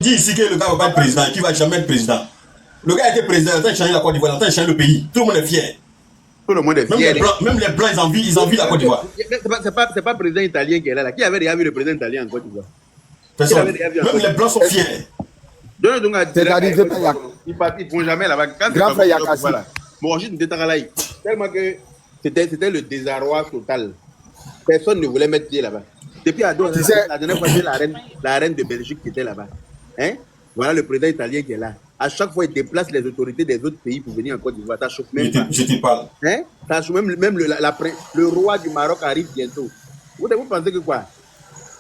dit ici que le gars va pas être président, qu'il va jamais être président. Le gars a été président, il a changé la Côte d'Ivoire, il a changé le pays. Tout le monde est fier. Tout le monde est fier. Même les Blancs, ils envient la Côte d'Ivoire. C'est pas le président italien qui est là. Qui avait déjà vu le président italien en Côte d'Ivoire? Personne. Même les Blancs sont fiers. C'est-à-dire, ils ne vont jamais là-bas. Grand frère Yakassi. Bon, je n'étais pas là. Tellement que c'était le désarroi total. Personne ne voulait mettre pied là-bas. Depuis la dernière fois, c'est la reine de Belgique qui était là-bas. Hein? Voilà le président italien qui est là. À chaque fois, il déplace les autorités des autres pays pour venir en Côte d'Ivoire. Ça chauffe même pas. Je te parle. Hein? Ça chauffe même le roi du Maroc arrive bientôt. Vous pensez que quoi?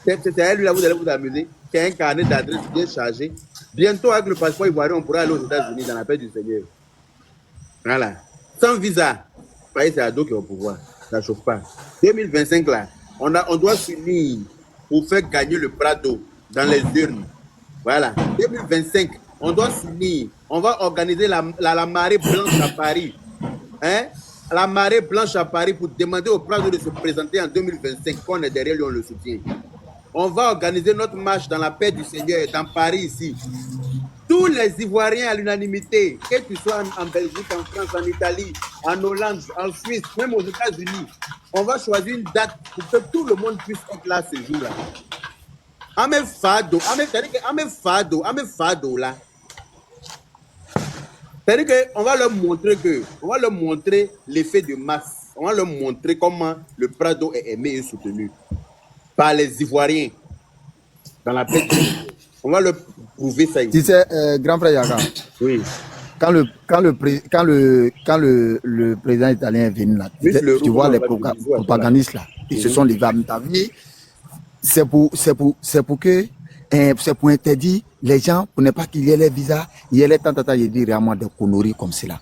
C'est à lui là, vous allez vous amuser. C'est un carnet d'adresse bien chargé. Bientôt, avec le passeport ivoirien, on pourra aller aux États-Unis dans la paix du Seigneur. Voilà. Sans visa, c'est Ado qui est au pouvoir. Ça ne chauffe pas. 2025, là, on doit s'unir pour faire gagner le Prado dans les urnes. Voilà. 2025, on doit s'unir. On va organiser la marée blanche à Paris. Hein? La marée blanche à Paris pour demander au Prado de se présenter en 2025. Qu'on est derrière lui, on le soutient. On va organiser notre marche dans la paix du Seigneur, dans Paris ici. Tous les Ivoiriens à l'unanimité, que tu sois en Belgique, en France, en Italie, en Hollande, en Suisse, même aux États-Unis, on va choisir une date pour que tout le monde puisse être là ce jour-là. Ame Fado là. C'est-à-dire qu'on va leur montrer l'effet de masse. On va leur montrer comment le Prado est aimé et soutenu par les Ivoiriens dans la paix. On va leur prouver ça ici. Tu sais, grand frère Yaka, oui. Quand le président italien est venu là, tu vois les propagandistes là, ils se sont levés à m'avis. C'est pour interdire les gens, pour ne pas qu'il y ait les visas, il y ait les tantatas, il y a vraiment des conneries comme cela.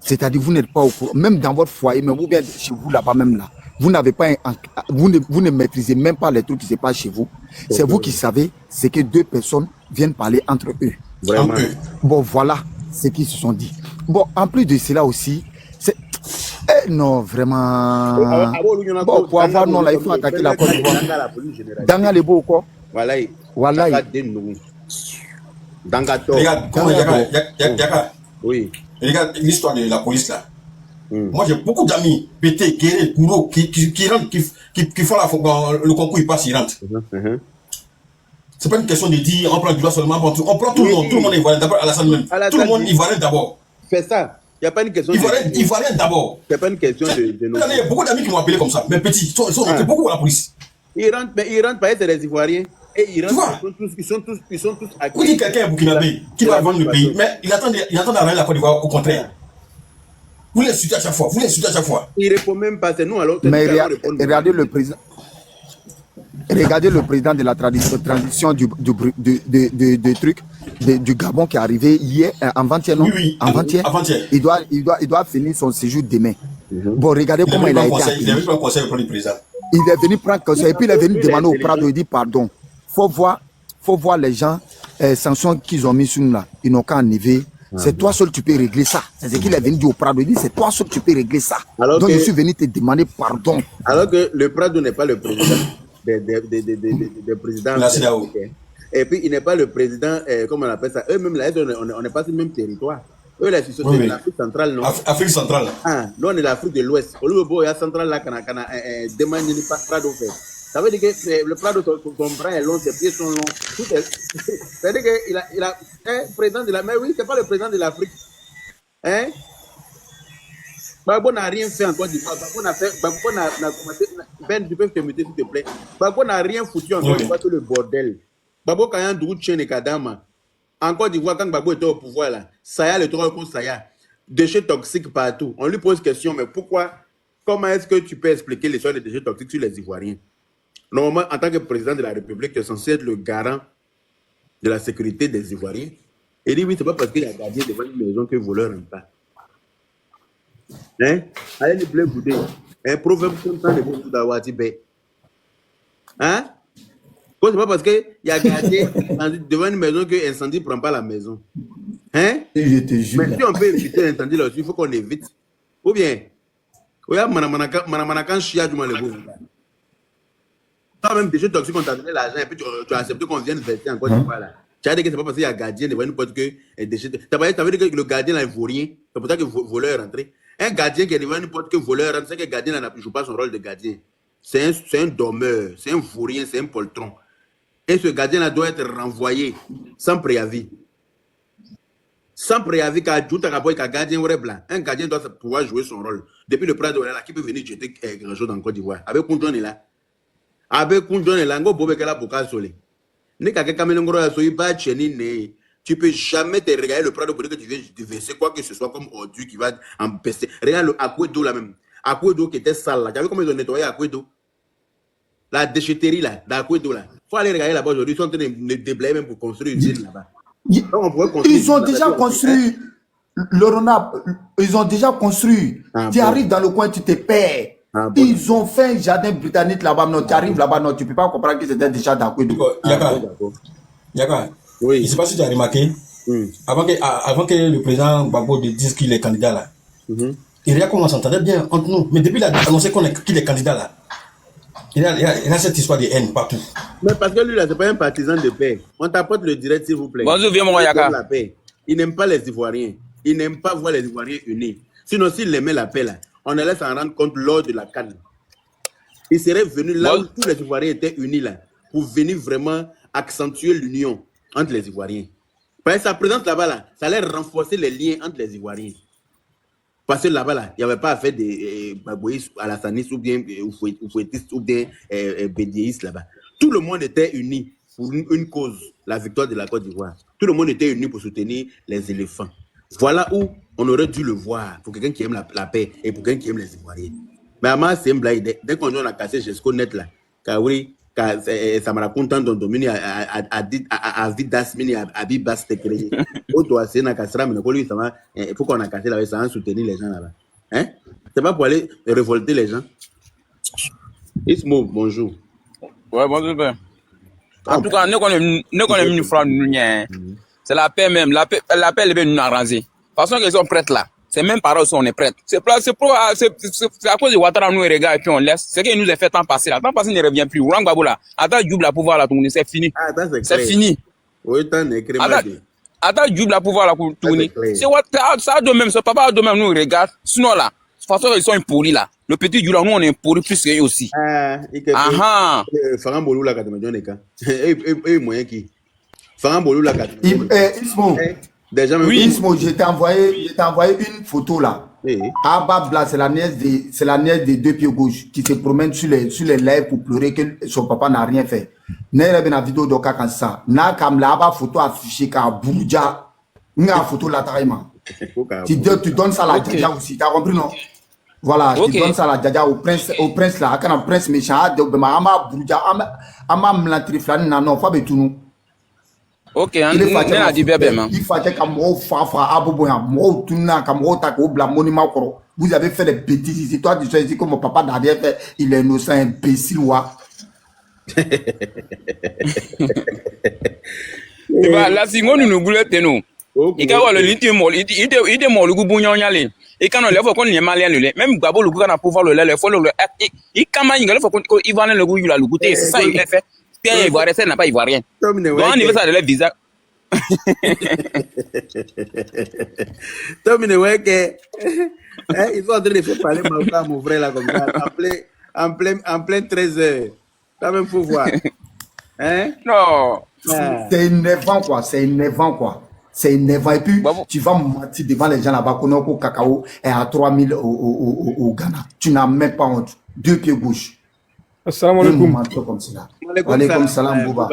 C'est-à-dire, vous n'êtes pas au courant, même dans votre foyer, mais vous bien chez vous là-bas même là, vous n'avez pas, vous ne maîtrisez même pas les trucs qui se passent chez vous. C'est vous qui savez, c'est que deux personnes viennent parler entre eux. Vraiment. Bon, voilà ce qu'ils se sont dit. Bon, en plus de cela aussi, c'est... non, vraiment... Bon, pour avoir non, là, il faut attaquer la Côte d'Ivoire. Dans les beaux quoi? Voilà. Voilà. Regarde, comment Yaka. Oui. Regarde l'histoire de la police là. Moi j'ai beaucoup d'amis, Pété, Kéré, Kouro, qui rentrent, qui font le concours, ils passent, ils rentrent. C'est pas une question de dire on prend du doigt seulement, on prend tout le monde ivoirien, d'abord Alassane même. Tout le monde ivoirien d'abord. Fais ça. Il n'y a pas une question ivoirien d'abord. C'est pas une question de nous. Il y a beaucoup d'amis qui m'ont appelé comme ça, mais petits, ils sont rentrés beaucoup à la police. Ils rentrent par être des Ivoiriens. Et ils rentrent, ils sont tous acquis. Vous dites quelqu'un à Burkinabé qui va vendre le pays, mais il attend d'arranger la Côte d'Ivoire au contraire. Vous les insultez à chaque fois, Il ne répond même pas, c'est nous alors. Mais regardez le président. Regardez le président de la transition du truc du Gabon qui est arrivé hier, avant-hier, non? Oui, avant-hier. Il doit finir son séjour demain. Bon, regardez comment il a été accueilli. Il est venu prendre conseil auprès du président. Il est venu prendre conseil et puis il est venu demander au Prado, il dit pardon. Faut voir les gens, sanctions qu'ils ont mis sur nous là, ils n'ont qu'à enlever. C'est toi seul qui peux régler ça. C'est ce qu'il est venu dire au Prado. Il dit c'est toi seul qui peux régler ça. Donc je suis venu te demander pardon. Alors que le Prado n'est pas le président des présidents. Et puis il n'est pas le président, comment on appelle ça. Eux-mêmes là, on n'est pas sur le même territoire. Eux là, ils sont de l'Afrique centrale, non? Afrique centrale. Ah, nous on est l'Afrique de l'Ouest. Au lieu de la centrale là, quand on demande pas Prado fait. Ça veut dire que le Prado, son bras est long, ses pieds sont longs. Ça veut dire qu'il a un président de la... Mais oui, c'est pas le président de l'Afrique. Hein? Gbagbo n'a rien fait en Côte d'Ivoire. Ben, tu peux te mettre s'il te plaît. Gbagbo n'a rien foutu en Côte d'Ivoire, tout le bordel. Gbagbo Kayan Dougou et Kadama. En Côte d'Ivoire, quand Gbagbo était au pouvoir, là, Saya, le droit contre Saya. Déchets toxiques partout. On lui pose question, mais pourquoi? Comment est-ce que tu peux expliquer l'histoire des déchets toxiques sur les Ivoiriens? Normalement, en tant que président de la République, tu es censé être le garant de la sécurité des Ivoiriens. Et dit oui, c'est pas parce qu'il y a gardien devant une maison que le voleur n'aime pas. Hein? Allez, ne plaît goûter. Un proverbe comme ça, le bon d'avoir dit ben. Hein? C'est pas parce qu'il y a gardien devant une maison que l'incendie ne prend pas la maison. Hein? Je te jure. Mais si on peut éviter l'incendie là-dessus, il faut qu'on évite. Ou bien, regarde, Manamakan Chia du Malebo. Toi-même, déjà toxique, on t'a donné l'argent et puis tu as accepté qu'on vienne verser encore une fois là. Tu as dit que c'est pas parce qu'il y a gardien devant une porte que déchet. Tu as dit que le gardien là, il vaut rien. C'est pour ça que le voleur est rentré. Un gardien qui est devant une porte que voleur rentre, c'est que le gardien ne joue pas son rôle de gardien. C'est un dormeur, c'est un vaurien, c'est un poltron. Et ce gardien-là doit être renvoyé sans préavis. Sans préavis, car tout un gardien blanc. Un gardien doit pouvoir jouer son rôle. Depuis le Prado, là, qui peut venir jeter quelque chose en Côte d'Ivoire. Avec Koundjon est là. Avec Koundjon est là, on peut faire la boca solé. Tu peux jamais te regarder le Prado pour dire que tu viens de verser quoi que ce soit comme ordure qui va empêcher. Regarde le Akwedo là même. Akwedo qui était sale là. Tu as vu comment ils ont nettoyé Akwedo? La déchetterie là, d'Akwedo là. Il faut aller regarder là-bas aujourd'hui. Ils sont en train de déblayer même pour construire une usine là-bas. Ils ont déjà construit. Ils ont déjà construit. Tu arrives dans le coin, tu te perds. Ils ont fait un jardin britannique là-bas. Non, tu arrives là-bas, non, tu ne peux pas comprendre que c'était déjà d'Akwedo. Yaka, oui. Je ne sais pas si tu as remarqué, avant que le président Gbagbo dise qu'il est candidat là, il y a comment on s'entendait bien entre nous. Mais depuis qu'il a annoncé qu'il est candidat là, il y a cette histoire de haine partout. Mais parce que lui là, c'est pas un partisan de paix. On t'apporte le direct s'il vous plaît. Bonjour, viens mon Yaka. La paix. Il n'aime pas les Ivoiriens. Il n'aime pas voir les Ivoiriens unis. Sinon, s'il aimait la paix là, on allait s'en rendre compte lors de la Cannes. Il serait venu là où tous les Ivoiriens étaient unis là, pour venir vraiment accentuer l'union entre les Ivoiriens. Parce que sa présence là-bas, là, ça allait renforcer les liens entre les Ivoiriens. Parce que là-bas, là, il n'y avait pas à faire des Bagouïs, Alassanis ou bien Oufouettistes ou bien Bédéistes là-bas. Tout le monde était uni pour une cause, la victoire de la Côte d'Ivoire. Tout le monde était uni pour soutenir les éléphants. Voilà où on aurait dû le voir pour quelqu'un qui aime la paix et pour quelqu'un qui aime les Ivoiriens. Mais à moi, c'est une blague. Dès qu'on a cassé Jesco Net là, Kaouri, ça m'a raconté dans Domini à Vidas Mini à Bibas Tekele. Auto c'est na Kassra, mais lui, ça va. Il faut qu'on a cassé là, ça va soutenir les gens là-bas. Hein? C'est pas pour aller révolter les gens. Ismo, bonjour. Ouais, bonjour. En tout cas, nous connaissons une phrase, c'est la paix même. La paix, elle est nous arranger. De toute façon, ils sont prêts là. C'est même par eux on est prêts. C'est à cause de Ouattara, nous regarde et puis on laisse. C'est qu'il nous a fait temps passé là. Temps passé ne revient plus. Ourang Gbagbo là. Attends, Djoub la pouvoir là, tourner. C'est fini. C'est fini. Attends, Djoub la pouvoir là, tourner. C'est Ouattara, ça de même. Ce papa de même nous regarde. Sinon là, de toute façon, ils sont impolis là. Le petit Djoub là, nous on est impolis plus qu'eux aussi. Ah. Farang Bolou là, quand tu me donnes les cas. Et moyen qui. Farang Bolou là, quand tu me donnes. Déjà, oui, Ismo, je t'ai envoyé une photo là. Abba Bla, c'est la nièce des deux pieds gauche qui se promène sur les lèvres pour pleurer que son papa n'a rien fait. N'est-ce pas la vidéo de Kaka ça? N'a comme la photo affichée qu'à Bourja, n'a photo là taïma. Tu donnes ça à la Djadia aussi, t'as compris non? Voilà, tu donnes ça à la Djadia au prince là, quand un prince méchant, de Ama Bourja, Ama Mlantriflan, non, pas de tout nous. Ok, il fallait qu'à moi, vous avez fait des bêtises ici. Toi, tu sais ici que mon papa n'a rien fait. Il est innocent, imbécile. Là, si on nous voulait tenir, il y a le litimol, il est mort le goût bouillon yalé. Et quand on lève, on est malien, même Gbagbo le goût qu'on a pouvoir le lait, il faut le il comment il faut qu'il va le goût, il a le goûter, c'est ça, il est fait. Pierre Ivoirien, ça n'a pas Ivoirien. Donc, on y va ça de la visa. Tom, ils sont en train de faire parler mon frère là comme ça, en plein 13h. Quand même, faut voir. Hein? Non. C'est énervant quoi, c'est énervant quoi. C'est énervant. Et puis, tu vas mentir devant les gens là-bas qu'on a au cacao et à 3000 au Ghana. Tu n'as même pas honte. Deux pieds gauche. Assalamu alaikum. Alaikum salam, Bouba.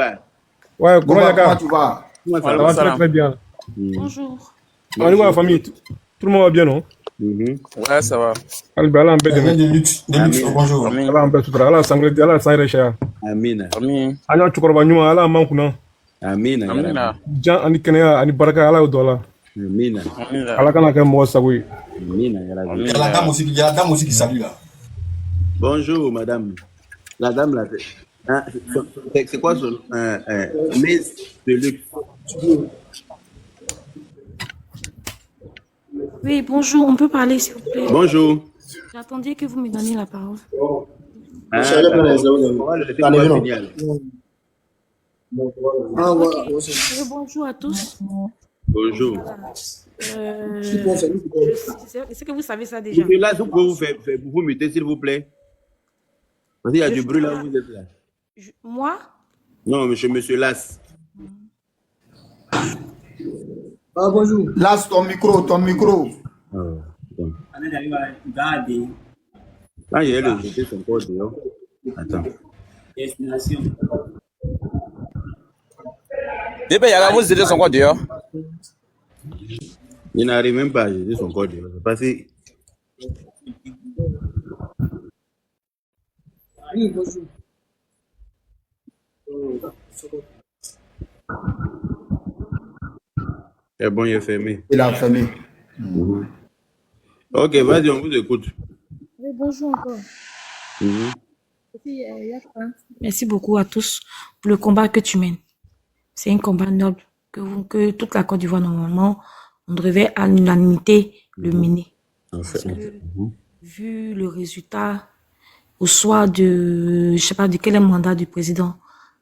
Ouais, comment tu vas? Ça va très très bien. Bonjour. On est où la famille? Tout le monde va bien, non? Ouais, ça va. Allah en paix de Bonjour. Allah en paix tout Allah sangle Allah sangle sha. Amin. Amin. Anya chukoroba nyuma Allah mankuna. Amin. Jan ani kenya ani baraka Allah dola. Amin. Allah kana ka mo sawi. Amin. Il y a la dame aussi qui salue là. Bonjour madame. La dame là. Hein, c'est quoi son Miss de luxe? Oui, bonjour, on peut parler s'il vous plaît. Bonjour. J'attendais que vous me donniez la parole. Ok. Bonjour à tous. Bonjour. Est-ce que vous savez ça déjà? Monsieur Las, vous pouvez vous muter, s'il vous plaît? Parce qu'il y a du bruit là où vous êtes là. Moi? Non, monsieur Las. Bonjour. Lâche ton micro, ton micro. Ah, il y a le jeté son corps dehors. Attends. Bébé, il y a vous jeter son corps dehors. Il n'arrive même pas à jeter son corps dehors. C'est parce que... Oui, bonjour. C'est bon, il est fermé. Il a fermé. Ok, vas-y, on vous écoute. Oui, bonjour encore. Merci beaucoup à tous pour le combat que tu mènes. C'est un combat noble que toute la Côte d'Ivoire, normalement, on devait à l'unanimité le mener. Parce que, vu le résultat au soir de, je sais pas de quel mandat du président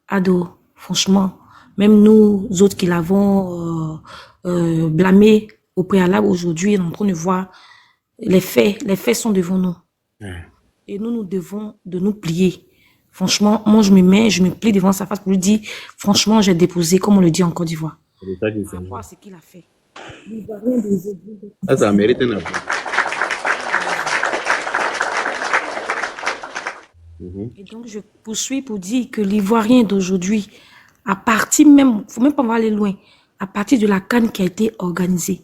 Ado, franchement, même nous autres qui l'avons blâmé au préalable aujourd'hui, on est en train de voir les faits sont devant nous. Et nous devons de nous plier. Franchement, moi je me plie devant sa face pour lui dire, franchement, j'ai déposé, comme on le dit en Côte d'Ivoire. Par rapport à ce qu'il a fait. Ça mérite un appui. Et donc, je poursuis pour dire que l'Ivoirien d'aujourd'hui, à partir même, faut même pas aller loin, à partir de la CAN qui a été organisée,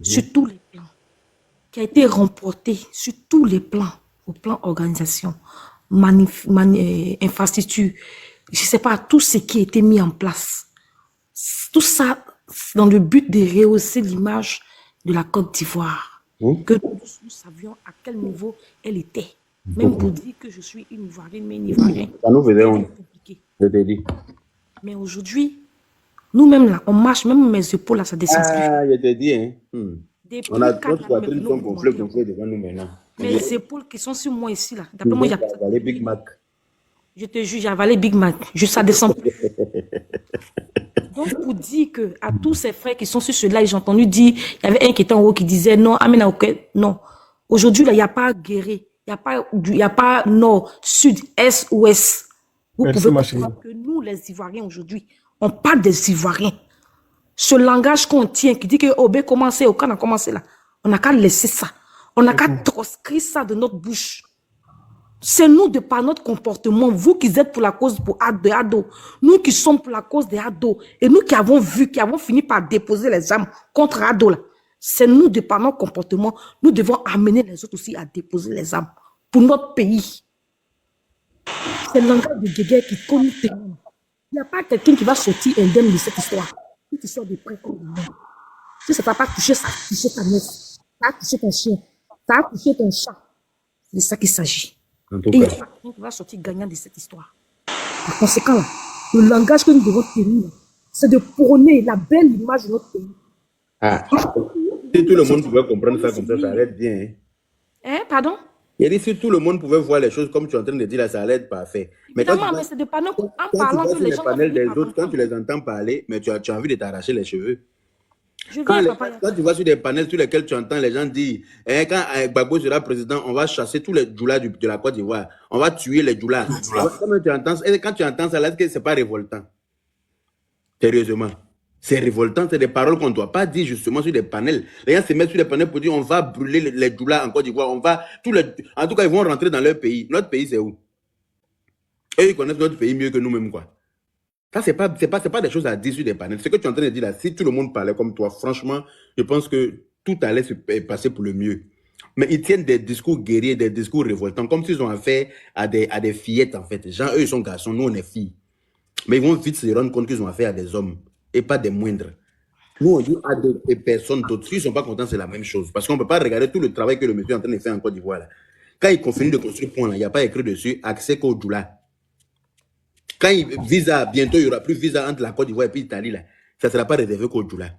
sur tous les plans, qui a été remportée sur tous les plans, au plan organisation, infrastructure, je sais pas, tout ce qui a été mis en place. Tout ça, dans le but de rehausser l'image de la Côte d'Ivoire. Que nous savions à quel niveau elle était. Même pour dire que je suis une Ivoirienne, mais une Ivoirienne. Ça nous faisait honte. Je te dis. Mais aujourd'hui, nous-mêmes là, on marche, même mes épaules là, ça descend. Ah, je te dis, hein. On a d'autres poitrines qui sont gonflées devant nous maintenant. Mes épaules qui sont sur moi ici là. D'après moi, j'ai avalé Big Mac. Je te jure, j'ai avalé Big Mac. Juste ça descend. Donc, pour dire que à tous ces frères qui sont sur ce live, j'ai entendu dire, il y avait un qui était en haut qui disait non, Amina, ok, non. Aujourd'hui, là, il n'y a pas guéri. Il n'y a pas nord, sud, est, ouest. Vous pouvez comprendre que nous, les Ivoiriens, aujourd'hui, on parle des Ivoiriens. Ce langage qu'on tient, qui dit que Obé commencé, Okan a commencé là, on n'a qu'à laisser ça. On n'a qu'à transcrire ça de notre bouche. C'est nous, de par notre comportement, vous qui êtes pour la cause de Ado, nous qui sommes pour la cause des Ado, et nous qui avons vu, qui avons fini par déposer les armes contre Ado là. C'est nous, de par notre comportement, nous devons amener les autres aussi à déposer les armes pour notre pays. C'est le langage de guerre qui connaît tout le monde. Il n'y a pas quelqu'un qui va sortir indemne de cette histoire. Cette histoire de prêt comme le monde. Si ça t'a pas touché, ça a touché ta nièce, ça a touché ton chien, ça a touché ton chat. C'est de ça qu'il s'agit. Et il n'y a pas quelqu'un qui va sortir gagnant de cette histoire. Par conséquent, le langage que nous devons tenir, c'est de prôner la belle image de notre pays. Ah. Si tout le monde pouvait comprendre ça comme ça allait être bien. Hein, pardon? Il dit si tout le monde pouvait voir les choses comme tu es en train de dire là, ça allait être parfait. Mais quand mais c'est de panneaux en parlant que les gens panels des autres, quand tu les entends parler, mais tu as envie de t'arracher les cheveux. Quand tu vas sur des panels sur lesquels tu entends les gens dire quand Gbagbo sera président, on va chasser tous les djoulas de la Côte d'Ivoire. On va tuer les djoulas. Quand tu entends ça, là, est-ce que c'est pas révoltant? Sérieusement. C'est révoltant, c'est des paroles qu'on ne doit pas dire justement sur des panels. Les gens se mettent sur des panels pour dire on va brûler les djoulas en Côte d'Ivoire. En tout cas, ils vont rentrer dans leur pays. Notre pays, c'est où? Eux, ils connaissent notre pays mieux que nous-mêmes, quoi. Ça, c'est pas des choses à dire sur des panels. Ce que tu es en train de dire là, si tout le monde parlait comme toi, franchement, je pense que tout allait se passer pour le mieux. Mais ils tiennent des discours guerriers, des discours révoltants, comme s'ils ont affaire à des fillettes, en fait. Les gens, eux, ils sont garçons, nous, on est filles. Mais ils vont vite se rendre compte qu'ils ont affaire à des hommes et pas des moindres. Nous, on dit à des personnes d'autres. S'ils ne sont pas contents, c'est la même chose. Parce qu'on ne peut pas regarder tout le travail que le monsieur est en train de faire en Côte d'Ivoire. Quand il continue de construire point, il n'y a pas écrit dessus accès qu'au Djoula. Quand il visa, bientôt, il n'y aura plus visa entre la Côte d'Ivoire et puis l'Italie. Ça ne sera pas réservé qu'au Djoula.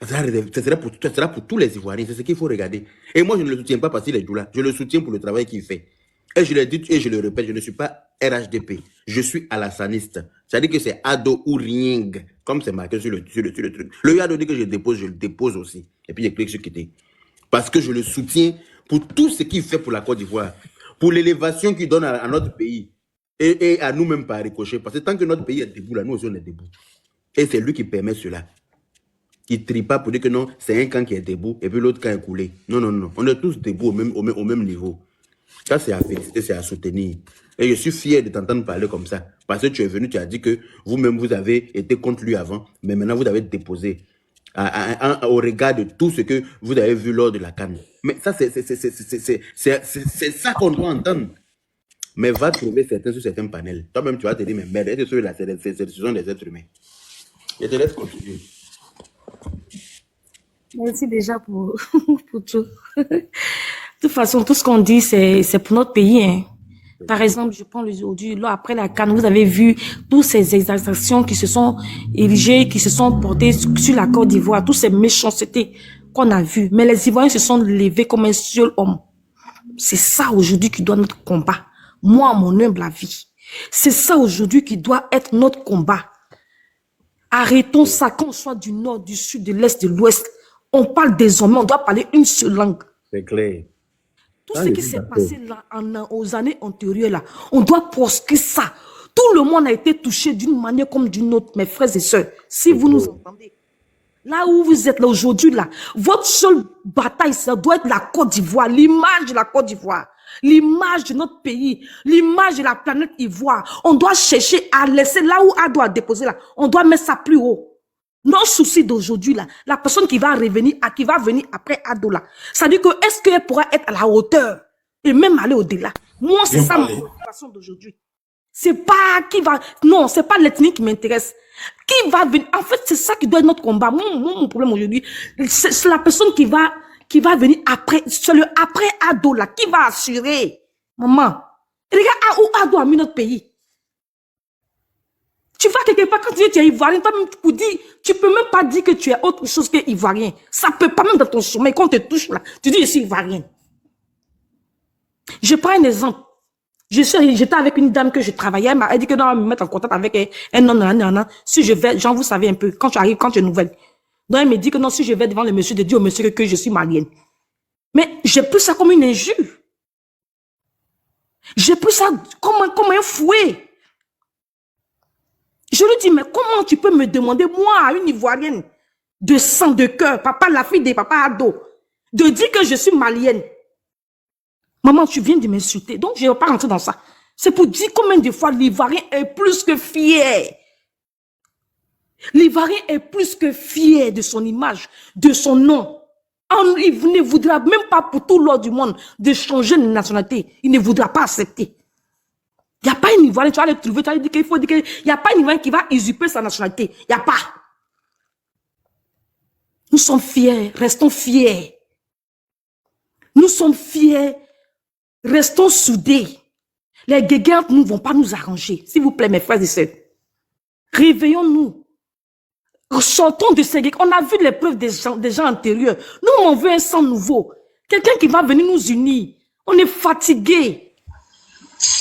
Ça sera pour tous les Ivoiriens. C'est ce qu'il faut regarder. Et moi, je ne le soutiens pas parce qu'il est Djoula. Je le soutiens pour le travail qu'il fait. Et je l'ai dit et je le répète, je ne suis pas RHDP. Je suis alassaniste. C'est-à-dire que c'est Ado ou rien, comme c'est marqué sur le truc. Le Ado dit que je dépose, je le dépose aussi. Et puis, je clique sur quitter. Parce que je le soutiens pour tout ce qu'il fait pour la Côte d'Ivoire, pour l'élévation qu'il donne à notre pays et à nous-mêmes par ricochet. Parce que tant que notre pays est debout, là, nous aussi, on est debout. Et c'est lui qui permet cela. Il ne trie pas pour dire que non, c'est un camp qui est debout et puis l'autre camp est coulé. Non, non, non. On est tous debout au même niveau. Ça, c'est à féliciter, c'est à soutenir. Et je suis fier de t'entendre parler comme ça. Parce que tu es venu, tu as dit que vous-même, vous avez été contre lui avant, mais maintenant, vous avez déposé au regard de tout ce que vous avez vu lors de la CAN. Mais ça, c'est ça qu'on doit entendre. Mais va trouver certains sur certains panels. Toi-même, tu vas te dire, mais merde, ce sont des êtres humains. Je te laisse continuer. Merci déjà pour, pour tout. De toute façon, tout ce qu'on dit, c'est pour notre pays. Hein. Par exemple, je prends aujourd'hui, là, après la CAN, vous avez vu toutes ces exactions qui se sont érigées, qui se sont portées sur la Côte d'Ivoire, toutes ces méchancetés qu'on a vues. Mais les Ivoiriens se sont levés comme un seul homme. C'est ça aujourd'hui qui doit être notre combat. Moi, à mon humble avis. C'est ça aujourd'hui qui doit être notre combat. Arrêtons ça, qu'on soit du nord, du sud, de l'est, de l'ouest. On parle désormais, on doit parler une seule langue. C'est clair. Tout ce qui s'est passé là, aux années antérieures, là, on doit proscrire ça. Tout le monde a été touché d'une manière comme d'une autre, mes frères et sœurs. Si vous nous entendez, là où vous êtes là aujourd'hui, là, votre seule bataille, ça doit être la Côte d'Ivoire, l'image de la Côte d'Ivoire, l'image de notre pays, l'image de la planète Ivoire. On doit chercher à laisser là où Ado a déposé là, on doit mettre ça plus haut. Nos soucis d'aujourd'hui, là, la personne qui va revenir, qui va venir après Ado, là, ça dit que est-ce qu'elle pourra être à la hauteur et même aller au-delà? Moi, c'est ça ma préoccupation d'aujourd'hui. C'est pas qui va, non, c'est pas l'ethnie qui m'intéresse. Qui va venir? En fait, c'est ça qui doit être notre combat. Mon problème aujourd'hui, c'est la personne qui va venir après, c'est le après Ado, là, qui va assurer. Maman, regarde où Ado a mis notre pays. Tu vas quelque part, quand tu es ivoirien, tu peux même pas dire que tu es autre chose que ivoirien. Ça peut pas, même dans ton sommeil, quand on te touche là, tu dis je suis ivoirien. Je prends un exemple. J'étais avec une dame que je travaillais, elle m'a dit que non, elle va me mettre en contact avec un non. Si je vais, genre vous savez un peu, quand tu arrives, quand tu es nouvelle. Donc elle me dit que non, si je vais devant le monsieur, de dire au monsieur que je suis malienne. Mais j'ai pris ça comme une injure. J'ai pris ça comme un fouet. Je lui dis, mais comment tu peux me demander, moi, une Ivoirienne, de sang, de cœur, papa, la fille de papa Ado, de dire que je suis malienne? Maman, tu viens de m'insulter, donc je ne vais pas rentrer dans ça. C'est pour dire combien de fois l'Ivoirien est plus que fier. L'Ivoirien est plus que fier de son image, de son nom. Il ne voudra même pas pour tout l'ordre du monde de changer de nationalité. Il ne voudra pas accepter. Il n'y a pas un Ivoirien, tu vas le trouver, tu vas dire qu'il faut dire qu'il n'y a pas un Ivoirien qui va usurper sa nationalité. Il n'y a pas. Nous sommes fiers, restons fiers. Nous sommes fiers, restons soudés. Les guéguerres ne vont pas nous arranger. S'il vous plaît, mes frères et sœurs. Réveillons-nous. Sortons de ces guéguerres. On a vu les preuves des gens antérieurs. Nous, on veut un sang nouveau. Quelqu'un qui va venir nous unir. On est fatigués.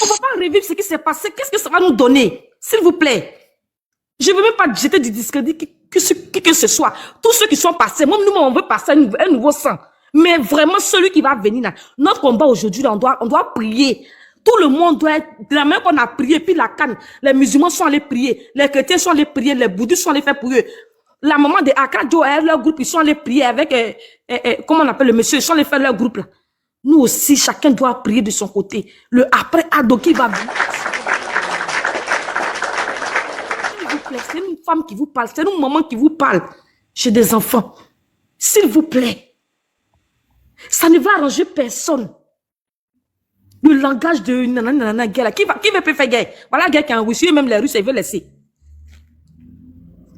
On ne va pas revivre ce qui s'est passé. Qu'est-ce que ça va nous donner? S'il vous plaît. Je ne veux même pas jeter du discrédit que ce soit. Tous ceux qui sont passés, même nous, on veut passer un nouveau sang. Mais vraiment, celui qui va venir là, notre combat aujourd'hui, on doit prier. Tout le monde doit être, de la même qu'on a prié, puis la CAN, les musulmans sont allés prier, les chrétiens sont allés prier, les bouddhistes sont allés faire pour eux. La maman de Akadjo et leur groupe, ils sont allés prier avec, comment on appelle le monsieur, ils sont allés faire leur groupe là. Nous aussi, chacun doit prier de son côté. Le après Ado qui va venir. S'il vous plaît, c'est une femme qui vous parle, c'est une maman qui vous parle. J'ai des enfants. S'il vous plaît. Ça ne va arranger personne. Le langage de nanana guerre, qui veut faire guerre? Voilà guerre qui est en Russie, même les Russes, ils veulent laisser.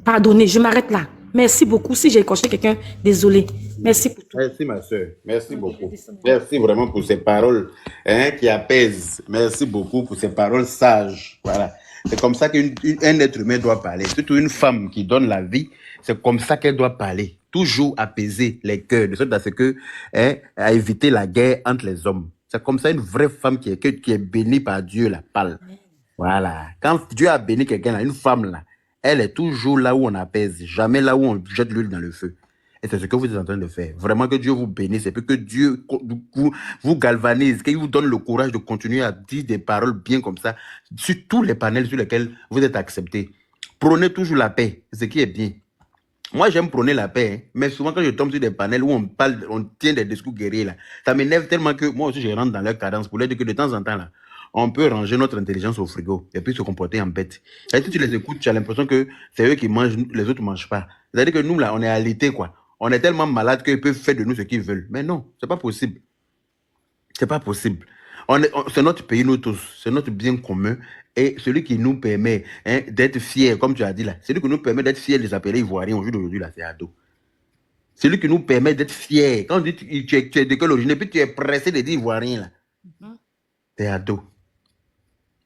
Pardonnez, je m'arrête là. Merci beaucoup. Si j'ai écorché quelqu'un, désolé. Merci pour tout. Merci ma soeur. Merci beaucoup. Merci vraiment pour ces paroles qui apaisent. Merci beaucoup pour ces paroles sages. Voilà. C'est comme ça qu'un être humain doit parler. Surtout une femme qui donne la vie, c'est comme ça qu'elle doit parler. Toujours apaiser les cœurs, de sorte à ce que, à éviter la guerre entre les hommes. C'est comme ça une vraie femme qui est bénie par Dieu, là, parle. Voilà. Quand Dieu a béni quelqu'un, là, une femme, là, elle est toujours là où on apaise, jamais là où on jette l'huile dans le feu. Et c'est ce que vous êtes en train de faire. Vraiment que Dieu vous bénisse et puis que Dieu vous galvanise, qu'il vous donne le courage de continuer à dire des paroles bien comme ça sur tous les panels sur lesquels vous êtes acceptés. Prônez toujours la paix, ce qui est bien. Moi, j'aime prôner la paix, hein, mais souvent quand je tombe sur des panels où on parle, on tient des discours guerriers, là, ça m'énerve tellement que moi aussi je rentre dans leur cadence pour leur dire que de temps en temps, là, on peut ranger notre intelligence au frigo et puis se comporter en bête. Et si tu les écoutes, tu as l'impression que c'est eux qui mangent, les autres ne mangent pas. C'est-à-dire que nous, là, on est alité, quoi. On est tellement malades qu'ils peuvent faire de nous ce qu'ils veulent. Mais non, c'est pas possible. C'est pas possible. C'est notre pays, nous tous. C'est notre bien commun. Et celui qui nous permet d'être fiers, comme tu as dit là, celui qui nous permet d'être fiers des appelés ivoiriens au jour d'aujourd'hui, là, c'est Ado. Celui qui nous permet d'être fiers. Quand on dit tu es de quelle origine, et puis tu es pressé de dire ivoirien, là, c'est Ado.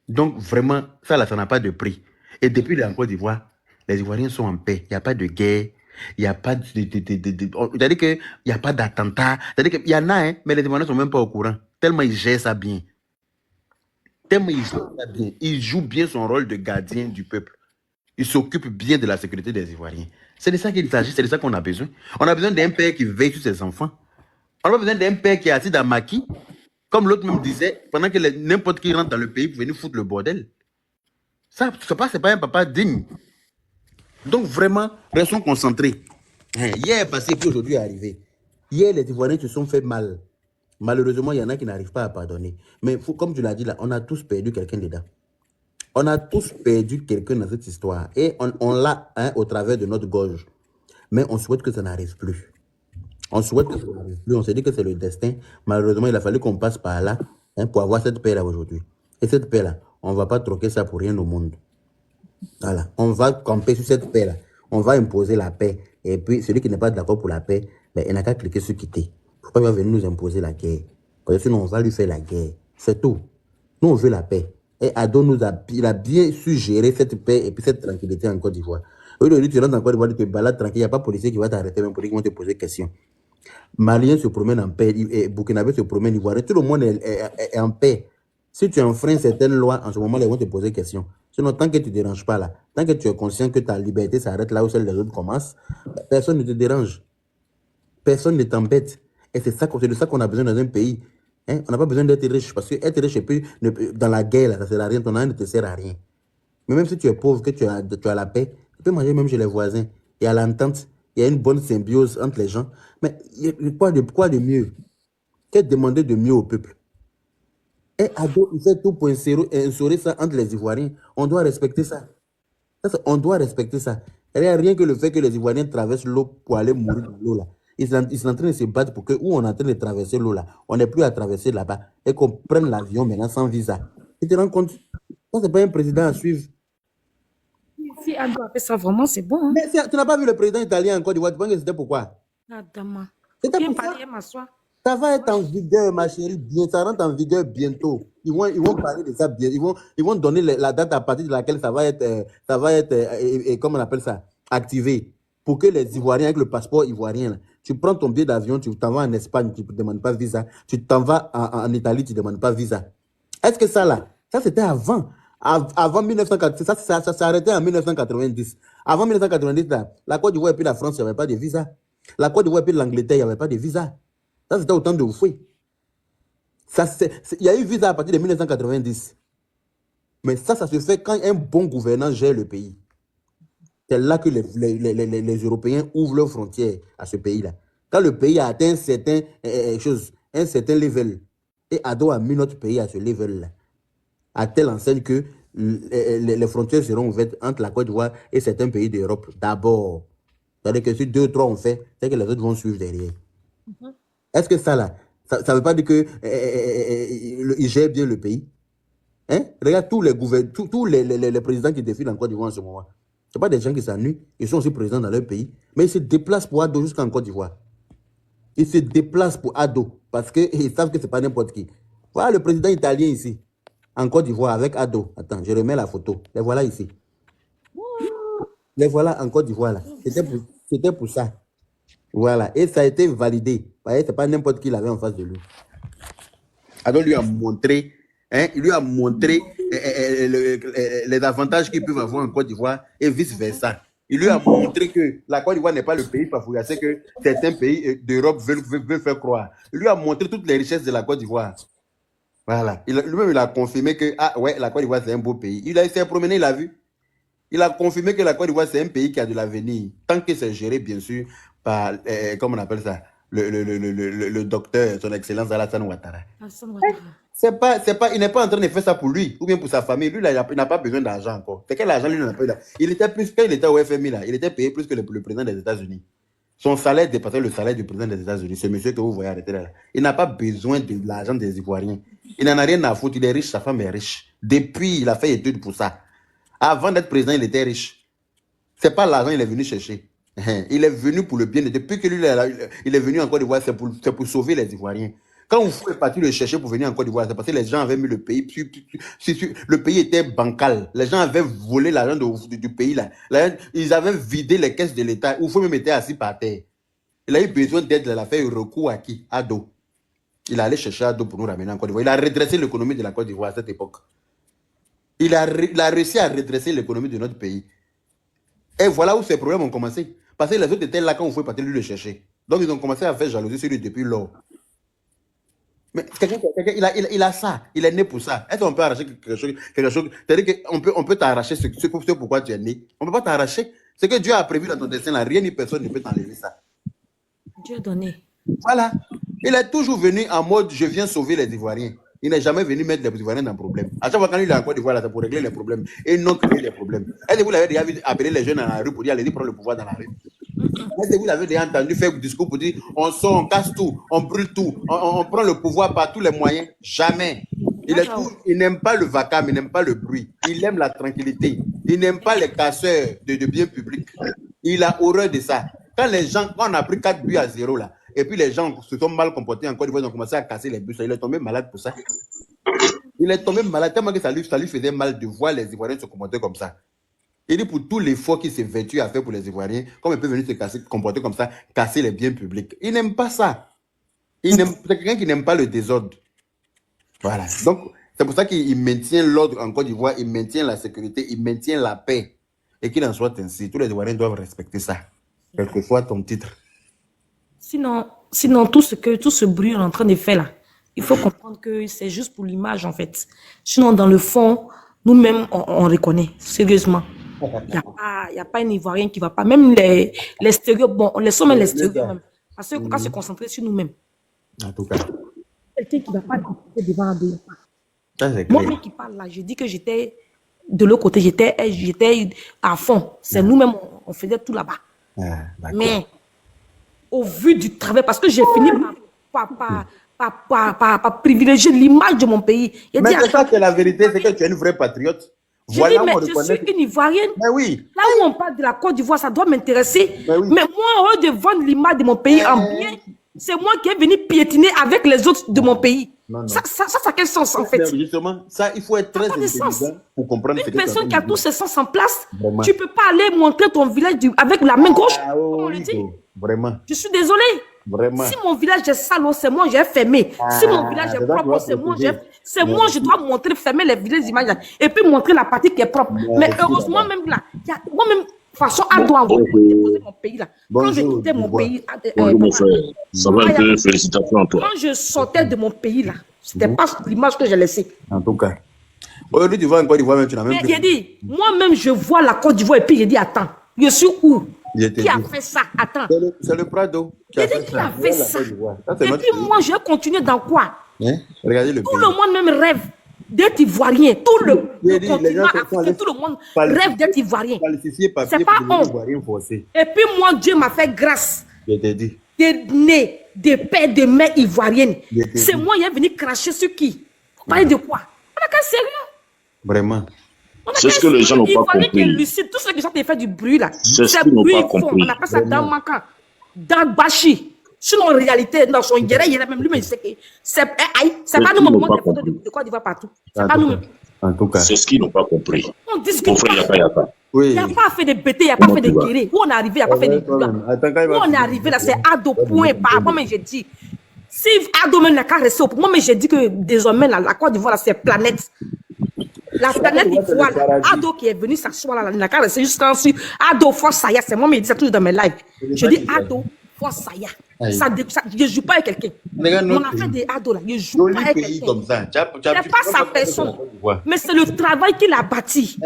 Donc, vraiment, ça, là, ça n'a pas de prix. Et depuis la Côte d'Ivoire, les Ivoiriens sont en paix. Il n'y a pas de guerre. Il n'y a pas c'est-à-dire qu'il n'y a pas d'attentat. C'est-à-dire qu'il y en a, hein, mais les Ivoiriens ne sont même pas au courant. Tellement ils gèrent ça bien. Tellement ils gèrent ça bien. Ils jouent bien son rôle de gardien du peuple. Ils s'occupent bien de la sécurité des Ivoiriens. C'est de ça qu'il s'agit, c'est de ça qu'on a besoin. On a besoin d'un père qui veille sur ses enfants. On n'a pas besoin d'un père qui est assis dans le maquis, comme l'autre même disait, pendant que n'importe qui rentre dans le pays pour venir foutre le bordel. Ça, c'est pas un papa digne. Donc vraiment, restons concentrés. Hier est passé, puis aujourd'hui est arrivé. Hier, les Ivoiriens se sont fait mal. Malheureusement, il y en a qui n'arrivent pas à pardonner. Mais comme tu l'as dit là, on a tous perdu quelqu'un dedans. On a tous perdu quelqu'un dans cette histoire. Et on l'a au travers de notre gorge. Mais on souhaite que ça n'arrive plus. On souhaite que ça n'arrive plus. On s'est dit que c'est le destin. Malheureusement, il a fallu qu'on passe par là pour avoir cette paix-là aujourd'hui. Et cette paix-là, on ne va pas troquer ça pour rien au monde. Voilà. On va camper sur cette paix-là. On va imposer la paix. Et puis, celui qui n'est pas d'accord pour la paix, il n'a qu'à cliquer sur quitter. Pourquoi il va venir nous imposer la guerre? Parce que sinon, on va lui faire la guerre. C'est tout. Nous, on veut la paix. Et Ado il a bien su gérer cette paix et puis cette tranquillité en Côte d'Ivoire. Aujourd'hui, tu rentres en Côte d'Ivoire, tu te balades tranquille, il n'y a pas de policier qui va t'arrêter, même policier qui va te poser des questions. Maliens se promènent en paix, et Burkinabé se promène, Ivoirien, tout le monde est en paix. Si tu enfreins certaines lois, en ce moment, ils vont te poser des questions. Sinon, tant que tu ne te déranges pas là, tant que tu es conscient que ta liberté s'arrête là où celle des autres commence, personne ne te dérange. Personne ne t'embête. Et c'est de ça qu'on a besoin dans un pays. On n'a pas besoin d'être riche, parce que être riche, dans la guerre, là, ça ne sert à rien, ton argent ne te sert à rien. Mais même si tu es pauvre, que tu as la paix, tu peux manger même chez les voisins. Il y a l'entente, il y a une bonne symbiose entre les gens. Mais quoi de mieux? Qu'est-ce demander de mieux au peuple? Et Ado, il fait tout pour instaurer ça entre les Ivoiriens. On doit respecter ça. On doit respecter ça. Rien que le fait que les Ivoiriens traversent l'eau pour aller mourir dans l'eau là. Ils sont en train de se battre pour que, où on est en train de traverser l'eau là, on n'est plus à traverser là-bas et qu'on prenne l'avion maintenant sans visa. Tu te rends compte? Ça, c'est pas un président à suivre. Si Ado a fait ça, vraiment, c'est bon. Hein? Mais tu n'as pas vu le président italien en Côte d'Ivoire, tu penses que c'était pourquoi? Adama. C'était pour ça. Ça va être en vigueur, ma chérie, bien, ça rentre en vigueur bientôt. Ils vont parler de ça bien. Ils vont donner la date à partir de laquelle ça va être comment on appelle ça, activé. Pour que les Ivoiriens, avec le passeport ivoirien, là, tu prends ton billet d'avion, tu t'en vas en Espagne, tu ne demandes pas de visa. Tu t'en vas en Italie, tu ne demandes pas de visa. Est-ce que ça, là, ça c'était avant? Avant 1990, ça s'est arrêté en 1990. Avant 1990, là, la Côte d'Ivoire et puis la France, il n'y avait pas de visa. La Côte d'Ivoire et puis l'Angleterre, il n'y avait pas de visa. Ça, c'était autant de fouet. Il y a eu visa à partir de 1990. Mais ça se fait quand un bon gouvernant gère le pays. C'est là que les Européens ouvrent leurs frontières à ce pays-là. Quand le pays a atteint un certain level, et Ado a mis notre pays à ce level-là, à telle enseigne que les frontières seront ouvertes entre la Côte d'Ivoire et certains pays d'Europe d'abord. C'est-à-dire que si 2 ou 3 ont fait, c'est que les autres vont suivre derrière. Est-ce que ça, là, ça ne veut pas dire qu'il gère bien le pays? Regarde tous les présidents qui défilent en Côte d'Ivoire en ce moment. Ce ne sont pas des gens qui s'ennuient. Ils sont aussi présidents dans leur pays. Mais ils se déplacent pour Ado jusqu'en Côte d'Ivoire. Ils se déplacent pour Ado parce qu'ils savent que ce n'est pas n'importe qui. Voilà le président italien ici, en Côte d'Ivoire, avec Ado. Attends, je remets la photo. Les voilà ici. Les voilà en Côte d'Ivoire là. C'était pour ça. Voilà. Et ça a été validé. Ce n'est pas n'importe qui l'avait en face de lui. Ado lui a montré, il lui a montré les avantages qu'ils peuvent avoir en Côte d'Ivoire et vice-versa. Il lui a montré que la Côte d'Ivoire n'est pas le pays bafouillassé que certains pays d'Europe veulent faire croire. Il lui a montré toutes les richesses de la Côte d'Ivoire. Voilà. Lui-même, il a confirmé que la Côte d'Ivoire, c'est un beau pays. Il s'est promené, il a vu. Il a confirmé que la Côte d'Ivoire, c'est un pays qui a de l'avenir. Tant que c'est géré, bien sûr, par, comment on appelle ça, le docteur, son excellence Alassane Ouattara. Il n'est pas en train de faire ça pour lui ou bien pour sa famille. Lui, là, il n'a pas besoin d'argent encore. C'est quel argent lui n'a pas eu là. Quand il était au FMI, là, il était payé plus que le président des États-Unis. Son salaire dépassait le salaire du président des États-Unis. Ce monsieur que vous voyez arrêter là. Il n'a pas besoin de l'argent des Ivoiriens. Il n'en a rien à foutre. Il est riche, sa femme est riche. Depuis, il a fait études pour ça. Avant d'être président, il était riche. C'est pas l'argent qu'il est venu chercher. Il est venu pour le bien. Depuis que lui, il est venu en Côte d'Ivoire, c'est pour sauver les Ivoiriens. Quand vous êtes parti le chercher pour venir en Côte d'Ivoire, c'est parce que les gens avaient mis le pays. Le pays était bancal. Les gens avaient volé l'argent du pays. Là. Ils avaient vidé les caisses de l'État. Oufou même était assis par terre. Il a eu besoin d'aide. Il a fait recours à qui? À Do. Il est allé chercher à Do pour nous ramener en Côte d'Ivoire. Il a redressé l'économie de la Côte d'Ivoire à cette époque. Il a réussi à redresser l'économie de notre pays. Et voilà où ces problèmes ont commencé. Parce que les autres étaient là quand on pouvait partir lui le chercher. Donc ils ont commencé à faire jalousie sur lui depuis lors. Mais il a ça. Il est né pour ça. Est-ce qu'on peut arracher quelque chose? C'est-à-dire qu'on peut t'arracher ce pourquoi tu es né. On ne peut pas t'arracher. Ce que Dieu a prévu dans ton destin, là, rien ni personne ne peut t'enlever ça. Dieu donné. Voilà. Il est toujours venu en mode je viens sauver les Ivoiriens. Il n'est jamais venu mettre les Ivoiriens dans le problème. À chaque fois quand il est en Côte d'Ivoire, c'est pour régler les problèmes. Et non créer les problèmes. Est-ce que vous l'avez déjà vu appeler les jeunes dans la rue pour dire allez-y prendre le pouvoir dans la rue? Est-ce que vous l'avez déjà entendu faire un discours pour dire on sort, on casse tout, on brûle tout, on prend le pouvoir par tous les moyens? Jamais. Il n'aime pas le vacarme, il n'aime pas le bruit. Il aime la tranquillité. Il n'aime pas les casseurs de biens publics. Il a horreur de ça. Quand on a pris 4 buts à 0 là, et puis les gens se sont mal comportés en Côte d'Ivoire, ils ont commencé à casser les bus. Il est tombé malade pour ça. Il est tombé malade tellement que ça lui faisait mal de voir les Ivoiriens se comporter comme ça. Il dit pour tout l'effort qu'il s'est vêtu à faire pour les Ivoiriens, comme il peut venir se comporter comme ça, casser les biens publics. Il n'aime pas ça. C'est quelqu'un qui n'aime pas le désordre. Voilà. Donc, c'est pour ça qu'il maintient l'ordre en Côte d'Ivoire, il maintient la sécurité, il maintient la paix. Et qu'il en soit ainsi. Tous les Ivoiriens doivent respecter ça. Quel que soit ton titre. Sinon tout ce bruit qu'on est en train de faire là, il faut comprendre que c'est juste pour l'image en fait. Sinon, dans le fond, nous-mêmes, on reconnaît, sérieusement. Il n'y a pas un Ivoirien qui ne va pas. Même les stéréos, bon, on les somme les stéréos même. Parce qu'on va se concentrer sur nous-mêmes. En tout cas. Quelqu'un qui ne va pas discuter devant un deux. Moi-même qui parle là, je dis que j'étais de l'autre côté, j'étais à fond. C'est nous-mêmes, on faisait tout là-bas. Mais au vu du travail, parce que j'ai fini par privilégier l'image de mon pays. Mais c'est ça que la vérité, c'est que tu es une vraie patriote. Voilà, mais je suis une Ivoirienne. Mais oui. Là où on parle de la Côte d'Ivoire, ça doit m'intéresser. Mais moi, au lieu de vendre l'image de mon pays en bien, c'est moi qui est venu piétiner avec les autres de mon pays. Non. Ça a quel sens en fait? Justement, ça, il faut être très intelligent pour comprendre ce que une personne qui a tous ses sens en place, tu ne peux pas aller montrer ton village avec la main gauche. On le dit. Vraiment. Je suis désolé. Vraiment. Si mon village est sale, c'est moi j'ai fermé. Si mon village est propre, c'est moi je dois montrer, fermer les vilaines images là, et puis montrer la partie qui est propre. Mais heureusement même là, moi-même, de toute façon, à droit, déposer mon pays là. Quand je quittais mon pays, ça va être félicitations à toi. Quand je sortais de mon pays là, c'était pas l'image que j'ai laissée. En tout cas. Aujourd'hui, tu vois en Côte d'Ivoire, même tu n'as même plus. J'ai dit, moi-même, je vois la Côte d'Ivoire et puis j'ai dit, attends, je suis où? Qui a fait ça? Attends. C'est le Prado. Qui a fait ça? Et puis moi, j'ai continué dans quoi? Regardez le pays. Tout le monde même rêve d'être Ivoirien. Tout le continent africain, tout le monde rêve d'être Ivoirien. C'est pas honte. Et puis moi, Dieu m'a fait grâce. Je t'ai dit. Des nés, des pères, des mères ivoiriennes. C'est moi qui est venu cracher sur qui? Vous parlez de quoi? On a qu'à sérieux. Vraiment. C'est ce que les gens n'ont pas compris. Lucide, tout ce qui sont fait du bruit là. C'est ce qu'ils n'ont pas compris. On appelle ça dans Mankan, dans Bachi. Sinon, en réalité, dans son guerre, il y a même lui, mais c'est pas nous qui montrons des photos de Côte d'Ivoire partout. C'est pas nous. En tout cas. C'est ce qu'ils n'ont pas compris. On discute pas. Il n'y a pas fait de bêtises, il n'y a pas fait de guerre. Où on est arrivé, il n'y a pas fait de guerre. Où on est arrivé là, c'est à deux points. Par rapport, mais j'ai dit. Si Ado n'a qu'à rester au pouvoir, mais j'ai dit que désormais, la Côte d'Ivoire, c'est planète. La planète d'Ivoire, Ado qui est venu s'asseoir là, n'a qu'à rester jusqu'en dessus. Ado, force Saya, c'est moi, mais il dit ça toujours dans mes lives. Je dis Ado, force Saya. Ça, je ne joue pas avec quelqu'un. Mon affaire des Ado là, je ne joue pas avec quelqu'un. Ce n'est pas sa personne, mais c'est le travail qu'il a bâti.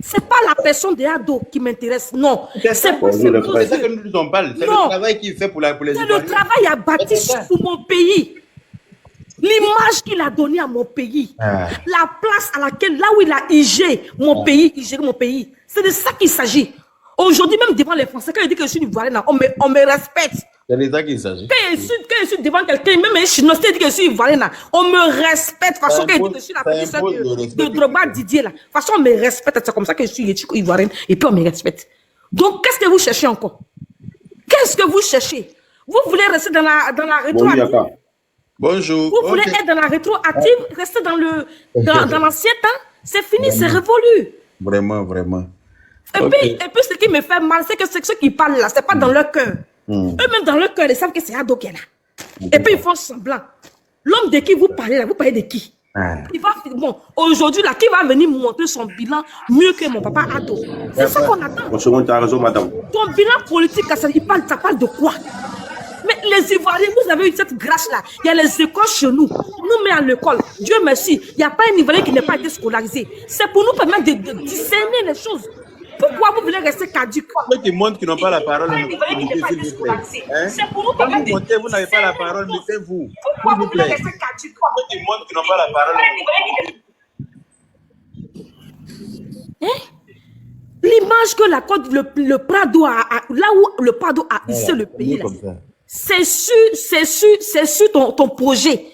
C'est pas la personne de Ado qui m'intéresse, non. C'est ça que nous en parlons. C'est le travail qu'il fait pour les Ivoiriens. C'est le travail à bâtir pour mon pays. L'image qu'il a donnée à mon pays. La place à laquelle, là où il a IG mon pays, c'est de ça qu'il s'agit. Aujourd'hui, même devant les Français, quand il dit que je suis Ivoirien, on me respecte. C'est de ça qu'il s'agit. Quand je suis devant quelqu'un, même un Chinois qui dit que je suis Ivoirien, on me respecte. De toute façon, quand il dit que je suis la petite sœur de Drogba Didier, là. De toute façon, on me respecte. C'est comme ça que je suis Ivoirien. Et puis, on me respecte. Donc, qu'est-ce que vous cherchez encore? Qu'est-ce que vous cherchez? Vous voulez rester dans la rétroactive? Bonjour. Vous voulez être dans la rétroactive, rester dans l'ancien temps? C'est fini, c'est révolu. Vraiment, vraiment. Et puis, ce qui me fait mal, c'est que ceux qui parlent là, c'est pas dans leur cœur. Eux-mêmes, dans leur cœur, ils savent que c'est Ado qui est là. Et puis, ils font semblant. L'homme de qui vous parlez là, vous parlez de qui? Bon, aujourd'hui, là, qui va venir montrer son bilan mieux que mon papa Ado? C'est ça qu'on attend. Tu as raison, madame. Ton bilan politique, ça parle de quoi? Mais les Ivoiriens, vous avez eu cette grâce-là. Il y a les écoles chez nous. Nous mettons à l'école. Dieu merci. Il n'y a pas un Ivoirien qui n'a pas été scolarisé. C'est pour nous permettre de discerner les choses. Pourquoi vous voulez rester caduc? Ceux qui montrent qui n'ont pas la parole, c'est pour nous permettre de vous n'avez pas la parole, mettez-vous. Pourquoi vous voulez rester caduc? Ceux qui montrent qui n'ont pas la parole. L'image que la Côte, le Prado a, là où le Prado a hissé le pays, c'est sur ton projet.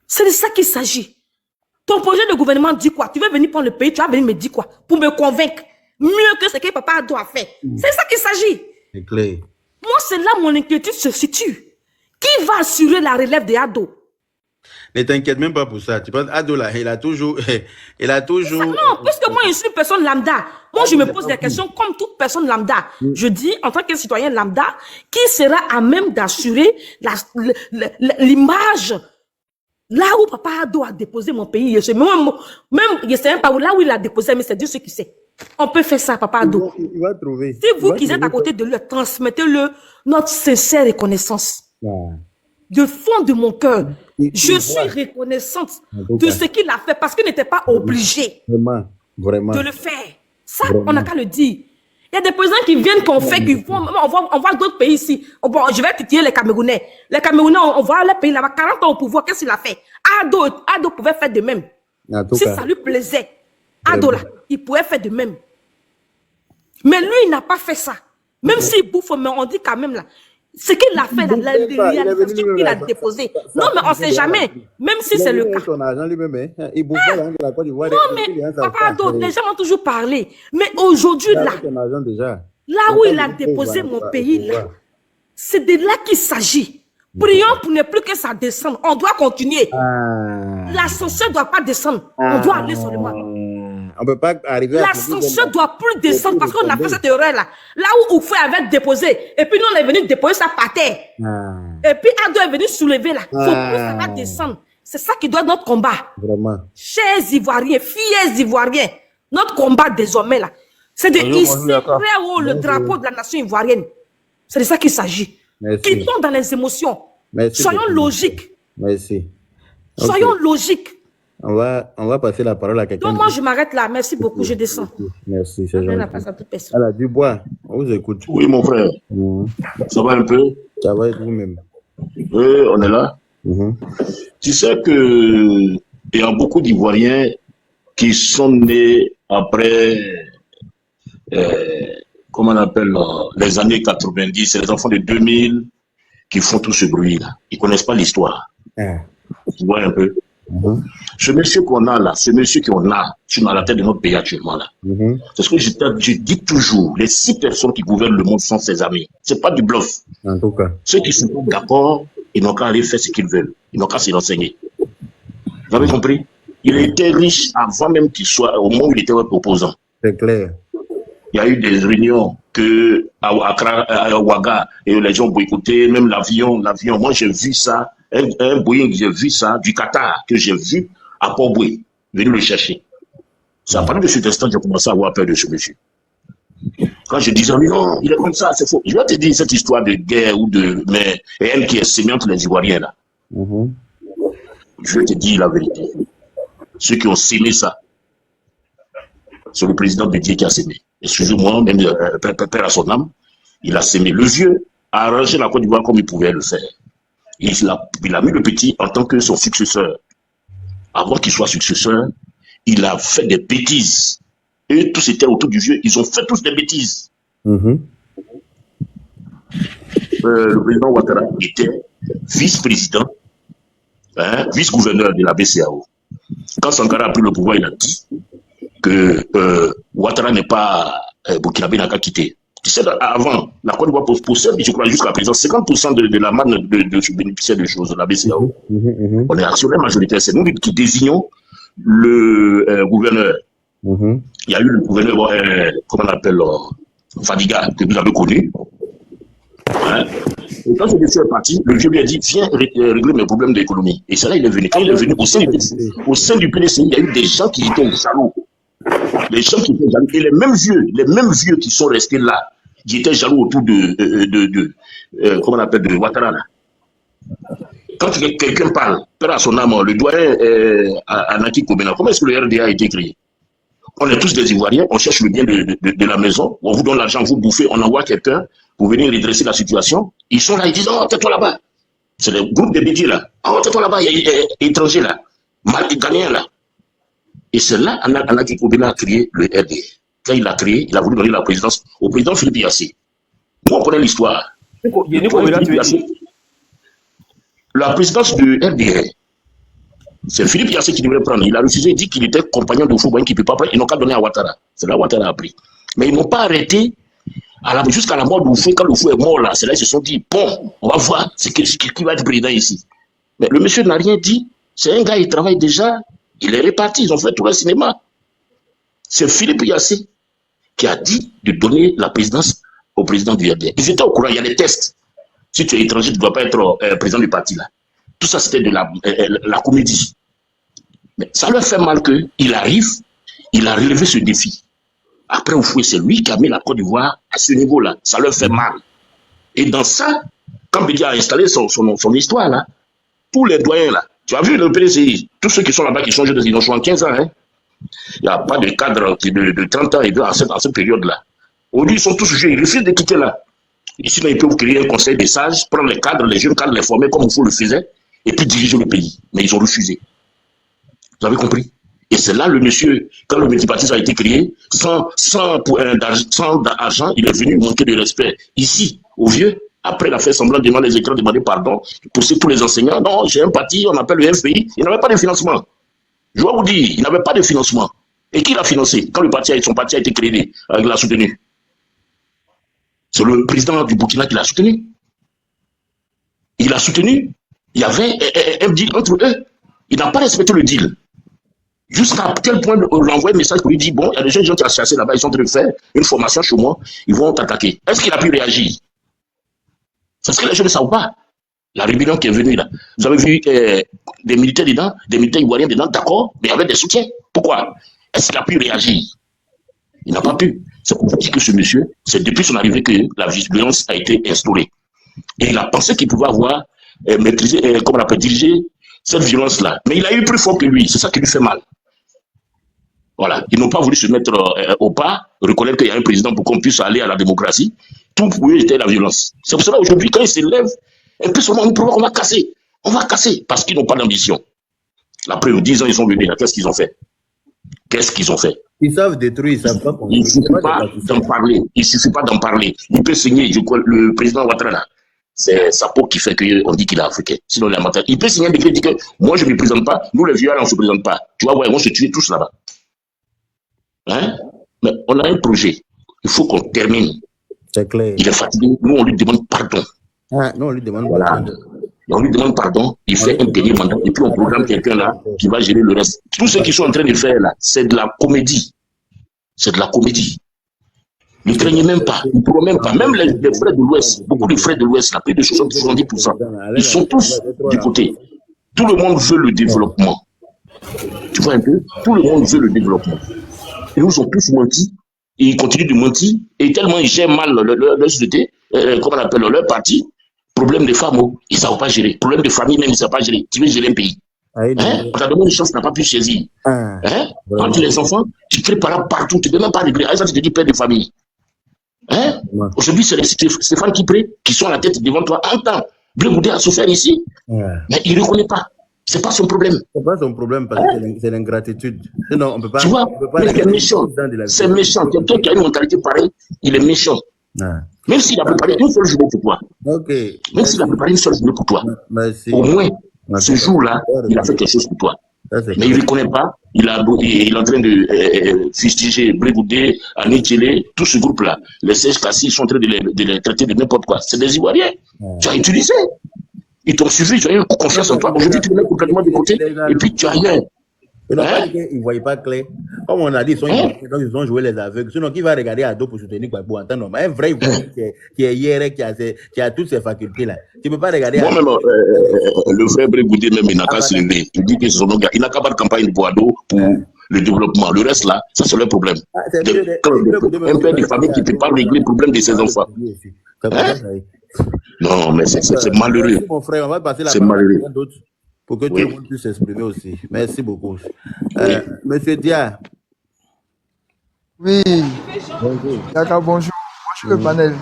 C'est de ça qu'il s'agit. Ton projet de gouvernement dit quoi? Tu veux venir prendre le pays, tu vas venir me dire quoi? Pour me convaincre. Mieux que ce que papa Ado a fait. C'est ça qu'il s'agit. C'est clair. Moi, c'est là mon inquiétude se situe. Qui va assurer la relève de Ado? Ne t'inquiète même pas pour ça. Tu penses, Ado là, il a toujours... Non, parce que moi, je suis une personne lambda. Moi, je me pose des questions comme toute personne lambda. Je dis, en tant que citoyen lambda, qui sera à même d'assurer l'image là où papa Ado a déposé mon pays? Même je sais même pas où, là où il a déposé, mais c'est Dieu ce qui sait. On peut faire ça, papa Ado. Il va trouver. Si vous qui êtes à côté de lui, transmettez-le notre sincère reconnaissance. De fond de mon cœur, je suis reconnaissante de ce qu'il a fait parce qu'il n'était pas obligé de le faire. Ça, on n'a qu'à le dire. Il y a des présidents qui viennent, qu'on fait, on voit d'autres pays ici. Bon, je vais titiller les Camerounais. Les Camerounais, on voit les pays là-bas, 40 ans au pouvoir, qu'est-ce qu'il a fait? Ado pouvait faire de même. Si ça lui plaisait, Ado là, il pouvait faire de même. Mais lui, il n'a pas fait ça. Même s'il bouffe, mais on dit quand même là, ce qu'il a fait, la réalisation qu'il a déposée. Non, mais on ne sait jamais. Même si c'est le cas. Non, mais papa Ado, les gens ont toujours parlé. Mais aujourd'hui, là où il a déposé mon pays, là, c'est de là qu'il s'agit. Prions pour ne plus que ça descende. On doit continuer. L'ascenseur ne doit pas descendre. On doit aller seulement. On ne peut pas arriver à... L'ascenseur ne doit plus descendre parce qu'on a fait cette erreur-là. Là où Oufoué avait déposé, et puis nous, on est venu déposer ça par terre. Et puis Ado est venu soulever là. Il faut que ça va descendre. C'est ça qui doit être notre combat. Vraiment. Chers Ivoiriens, fiers Ivoiriens, notre combat désormais là, c'est de hisser très haut le drapeau de la nation ivoirienne. C'est de ça qu'il s'agit. Quittons dans les émotions. Soyons logiques. Merci. Soyons logiques. On va passer la parole à quelqu'un. Donc moi, je m'arrête là. Merci beaucoup. Je descends. Merci, c'est gentil. Alors, Dubois, on vous écoute. Oui, mon frère. Ça va un peu? Ça va être vous-même. Oui, on est là. Tu sais que il y a beaucoup d'Ivoiriens qui sont nés après, comment on appelle, les années 90, c'est les enfants de 2000 qui font tout ce bruit-là. Ils ne connaissent pas l'histoire. Tu vois un peu? Ce monsieur qu'on a là, ce monsieur qu'on a sur la tête de notre pays actuellement là, c'est ce que je dis toujours, les 6 personnes qui gouvernent le monde sont ses amis. C'est pas du bluff. En tout cas. Ceux qui sont d'accord, ils n'ont qu'à aller faire ce qu'ils veulent. Ils n'ont qu'à s'y renseigner. Vous avez compris? Il était riche avant même qu'il soit, au moment où il était opposant. C'est clair. Il y a eu des réunions que à Ouaga, et les gens boycottaient, même l'avion. Moi, j'ai vu ça, un Boeing, j'ai vu ça, du Qatar, que j'ai vu à Port-Boué, venu le chercher. C'est à partir de cet instant que j'ai commencé à avoir peur de ce monsieur. Quand je disais, mais non, il est comme ça, c'est faux. Je vais te dire cette histoire de guerre ou mais elle qui est sémillante les Ivoiriens, là. Je vais te dire la vérité. Ceux qui ont sémé ça, c'est le président Bédié qui a sémé. Excusez-moi, même père à son âme, il a sémé. Le vieux a arrangé la Côte d'Ivoire comme il pouvait le faire. Il a mis le petit en tant que son successeur. Avant qu'il soit successeur, il a fait des bêtises. Et tous étaient autour du vieux, ils ont fait tous des bêtises. Le président Ouattara était vice-président, vice-gouverneur de la BCEAO. Quand Sankara a pris le pouvoir, il a dit que Ouattara n'est pas burkinabé, n'a qu'à quitter. Tu sais, avant, la Côte d'Ivoire possède, je crois, jusqu'à présent, 50% de la manne de bénéficiaires de choses de la BCEAO. On est actionnaire majoritaire, c'est nous qui désignons le gouverneur. Il y a eu le gouverneur, comment on appelle, Fadiga, que vous avez connu. Et quand ce monsieur est parti, le vieux lui a dit, viens régler mes problèmes d'économie. Et c'est là il est venu. Quand il est venu au sein du PDC, il y a eu des gens qui étaient jaloux. Les gens qui étaient jaloux. Et les mêmes vieux qui sont restés là, qui étaient jaloux autour comment on appelle, de Ouattara, là. Quand quelqu'un parle, père à son âme, le doyen Anaki Kobena, comment est-ce que le RDA a été créé? On est tous des Ivoiriens, on cherche le bien de la maison, on vous donne l'argent, vous bouffez, on envoie quelqu'un pour venir redresser la situation. Ils sont là, ils disent, oh, tais-toi là-bas. C'est le groupe de bédiers là. Oh, tais-toi là-bas, il y a étrangers là, Ghanéens là. Et c'est là Anaki Kobena a créé le RDA. Quand il l'a créé, il a voulu donner la présidence au président Philippe Yassé. Moi, on connaît l'histoire. La présidence de RDA, c'est Philippe Yassé qui devait prendre. Il a refusé, il dit qu'il était compagnon de Fouboyen qui ne peut pas prendre. Ils n'ont qu'à donner à Ouattara. C'est là Ouattara a pris. Mais ils n'ont pas arrêté jusqu'à la mort de Oufou. Quand le Fou est mort là, c'est là qu'ils se sont dit, bon, on va voir qui va être président ici. Mais le monsieur n'a rien dit. C'est un gars, il travaille déjà. Il est réparti. Ils ont fait tout le cinéma. C'est Philippe Yassé qui a dit de donner la présidence au président du RDA. Ils étaient au courant, il y a des tests. Si tu es étranger, tu ne dois pas être président du parti là. Tout ça, c'était de la comédie. Mais ça leur fait mal qu'il arrive, il a relevé ce défi. Après, Oufoué, c'est lui qui a mis la Côte d'Ivoire à ce niveau-là. Ça leur fait mal. Et dans ça, quand Bédia a installé son histoire là, tous les doyens là, tu as vu le PDCI, tous ceux qui sont là-bas, qui sont jeunes, ils ont 75 ans. Hein. Il n'y a pas de cadre de 30 ans et en cette période-là. Aujourd'hui, ils sont tous jeunes, ils refusent de quitter là. Et sinon, ils peuvent créer un conseil des sages, prendre les cadres, les jeunes cadres, les former comme Oufou le faisait, et puis diriger le pays. Mais ils ont refusé. Vous avez compris? Et c'est là le monsieur, quand le multipartisme a été créé, sans argent, il est venu manquer de respect. Ici, au vieux, après il a fait semblant de demander les écrans, demander pardon, pousser tous les enseignants. Non, j'ai un parti, on appelle le FPI, il n'avait pas de financement. Je dois vous dire, il n'avait pas de financement. Et qui l'a financé? Quand son parti a été créé, il l'a soutenu. C'est le président du Burkina qui l'a soutenu. Il l'a soutenu. Il y avait un deal entre eux. Il n'a pas respecté le deal. Jusqu'à quel point on lui envoie un message pour lui dire, bon, il y a des gens qui ont chassé là-bas, ils sont en train de faire une formation chez moi, ils vont t'attaquer. Est-ce qu'il a pu réagir? Parce que les gens ne savent pas. La rébellion qui est venue là. Vous avez vu des militaires dedans, des militaires ivoiriens dedans, d'accord, mais avec des soutiens. Pourquoi? Est-ce qu'il a pu réagir? Il n'a pas pu. C'est pour vous dire que ce monsieur, c'est depuis son arrivée que la violence a été instaurée. Et il a pensé qu'il pouvait avoir maîtrisé, comment on appelle, dirigé cette violence-là. Mais il a eu plus fort que lui. C'est ça qui lui fait mal. Voilà. Ils n'ont pas voulu se mettre au pas, reconnaître qu'il y a un président pour qu'on puisse aller à la démocratie. Tout pour eux était la violence. C'est pour cela aujourd'hui, quand ils s'élèvent, un peu seulement, on va casser. On va casser parce qu'ils n'ont pas d'ambition. Après 10 ans, ils sont venus là. Qu'est-ce qu'ils ont fait? Qu'est-ce qu'ils ont fait? Ils savent détruire, ils savent pas. Il ne suffit pas d'en parler. Il ne suffit pas d'en parler. Il peut signer, le président Ouattara, c'est sa peau qui fait qu'on dit qu'il est africain. Sinon, il est mental. Il peut signer un décret qui dit que moi, je ne me présente pas, nous, les vieux, on ne se présente pas. Tu vois, ouais, ils vont se tuer tous là-bas. Hein? Mais on a un projet. Il faut qu'on termine. C'est clair. Il est fatigué. Nous, on lui demande pardon. Ah, non, on lui demande pardon. On lui demande pardon, il fait un dernier mandat, et puis on programme quelqu'un là qui va gérer le reste. Tout ce qu'ils sont en train de faire là, c'est de la comédie. C'est de la comédie. Ne craignez même pas, ils ne pourront même pas. Même les frères de l'Ouest, beaucoup de frères de l'Ouest, là, plus de 70%, ils sont tous du côté. Tout le monde veut le développement. Tu vois un peu? Tout le monde veut le développement. Et ils ont tous menti. Et ils continuent de mentir. Et tellement ils gèrent mal leur société, comment on appelle leur parti, problème de femmes, ils ne savent pas gérer. Problème de famille, même, ils ne savent pas gérer. Tu veux gérer un pays. Hein? On t'a donné une chance, tu n'as pas pu saisir. Hein? Quand les enfants, tu crées partout, tu ne peux même pas régler. Ça, tu te dis père de famille. Hein? Aujourd'hui, c'est Stéphane Kipré qui sont à la tête devant toi. Entends, Blé Goudé a souffert ici, mais il ne reconnaît pas. C'est pas son problème. C'est pas son problème parce que c'est l'ingratitude. Non, on peut pas. Tu vois, il est méchant. C'est méchant. Quelqu'un qui a une mentalité pareille, il est méchant. Même s'il a préparé une seule journée pour toi. Même s'il a préparé une seule journée pour toi. Au moins, ce jour-là, il a fait quelque chose pour toi. Mais il ne reconnaît pas. Il est en train de fustiger Blé Goudé, Annie Tchélé, tout ce groupe-là. Les Serge Kassi sont en train de les traiter de n'importe quoi. C'est des Ivoiriens. Tu as utilisé. Ils t'ont suivi, tu as eu confiance en toi. Aujourd'hui, tu les mets complètement de côté et puis tu as rien. Ils ne voyaient pas clair. Comme on a dit, ils ont joué les aveugles. Sinon, qui va regarder à dos pour soutenir quoi, pour entendre? Un vrai Ivoirien qui est hier, qui a toutes ces facultés-là. Tu ne peux pas regarder. Moi-même, le frère Blé Goudé, même, il n'a qu'à se lever. Il dit que c'est son gars. Il n'a qu'à faire campagne de Boado pour le développement. Le reste, là, ça, c'est leur problème. Un père de famille qui ne peut pas régler le problème de ses enfants. Non, mais c'est malheureux. Merci, mon frère, on va passer la parole à d'autres pour que tout le monde puisse s'exprimer aussi. Merci beaucoup. Monsieur Dia. Oui. D'accord, bonjour. Moi, je suis le panel.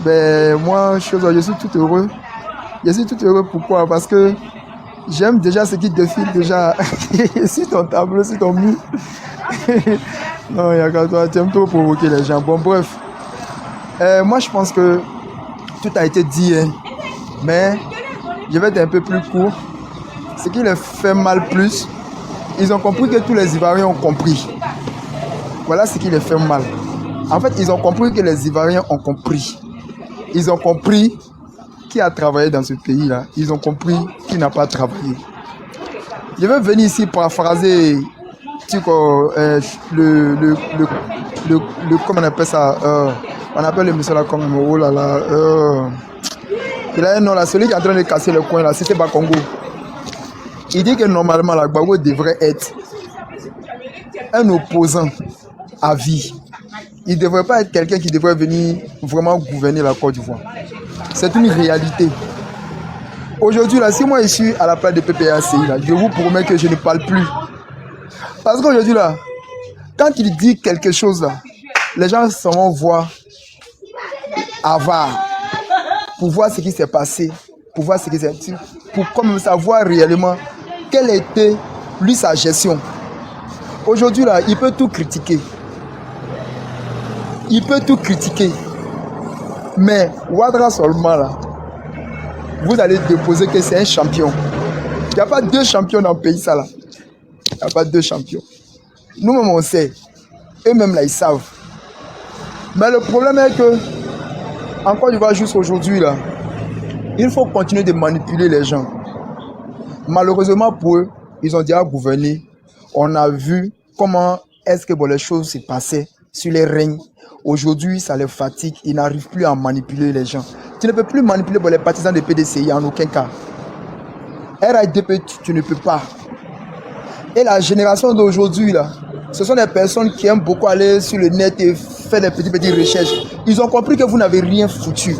Ben, moi, je suis tout heureux. Je suis tout heureux, pourquoi? Parce que j'aime déjà ce qui défile déjà sur ton tableau, sur ton mur. Non, il y a qu'à toi, tu aimes trop provoquer les gens. Bon, bref. Moi, je pense que tout a été dit, hein. Mais je vais être un peu plus court. Ce qui les fait mal plus, ils ont compris que tous les Ivoiriens ont compris. Voilà ce qui les fait mal. En fait, ils ont compris que les Ivoiriens ont compris. Ils ont compris qui a travaillé dans ce pays-là. Ils ont compris qui n'a pas travaillé. Je vais venir ici paraphraser comment on appelle ça, on appelle le monsieur là comme oh là là, il a un nom là, celui qui est en train de casser le coin là, c'était Bakongo. Il dit que normalement la Gbagbo devrait être un opposant à vie. Il ne devrait pas être quelqu'un qui devrait venir vraiment gouverner la Côte d'Ivoire. C'est une réalité. Aujourd'hui là, si moi je suis à la place de PPACI là, je vous promets que je ne parle plus. Parce qu'aujourd'hui là, quand il dit quelque chose là, les gens s'en vont voir avare pour voir ce qui s'est passé, pour voir ce qui s'est passé, pour comme savoir réellement quelle était lui sa gestion. Aujourd'hui là, il peut tout critiquer. Il peut tout critiquer. Mais Ouattara seulement là, vous allez déposer que c'est un champion. Il n'y a pas deux champions dans le pays ça là. Il n'y a pas deux champions. Nous-mêmes on sait. Eux-mêmes là ils savent. Mais le problème est que encore une fois jusqu'aujourd'hui là, il faut continuer de manipuler les gens. Malheureusement pour eux, ils ont déjà gouverné. On a vu comment est-ce que les choses se passaient sur les règnes. Aujourd'hui, ça les fatigue. Ils n'arrivent plus à manipuler les gens. Tu ne peux plus manipuler les partisans de PDCI en aucun cas. RIDP, tu ne peux pas. Et la génération d'aujourd'hui, là, ce sont des personnes qui aiment beaucoup aller sur le net et faire des petites recherches. Ils ont compris que vous n'avez rien foutu.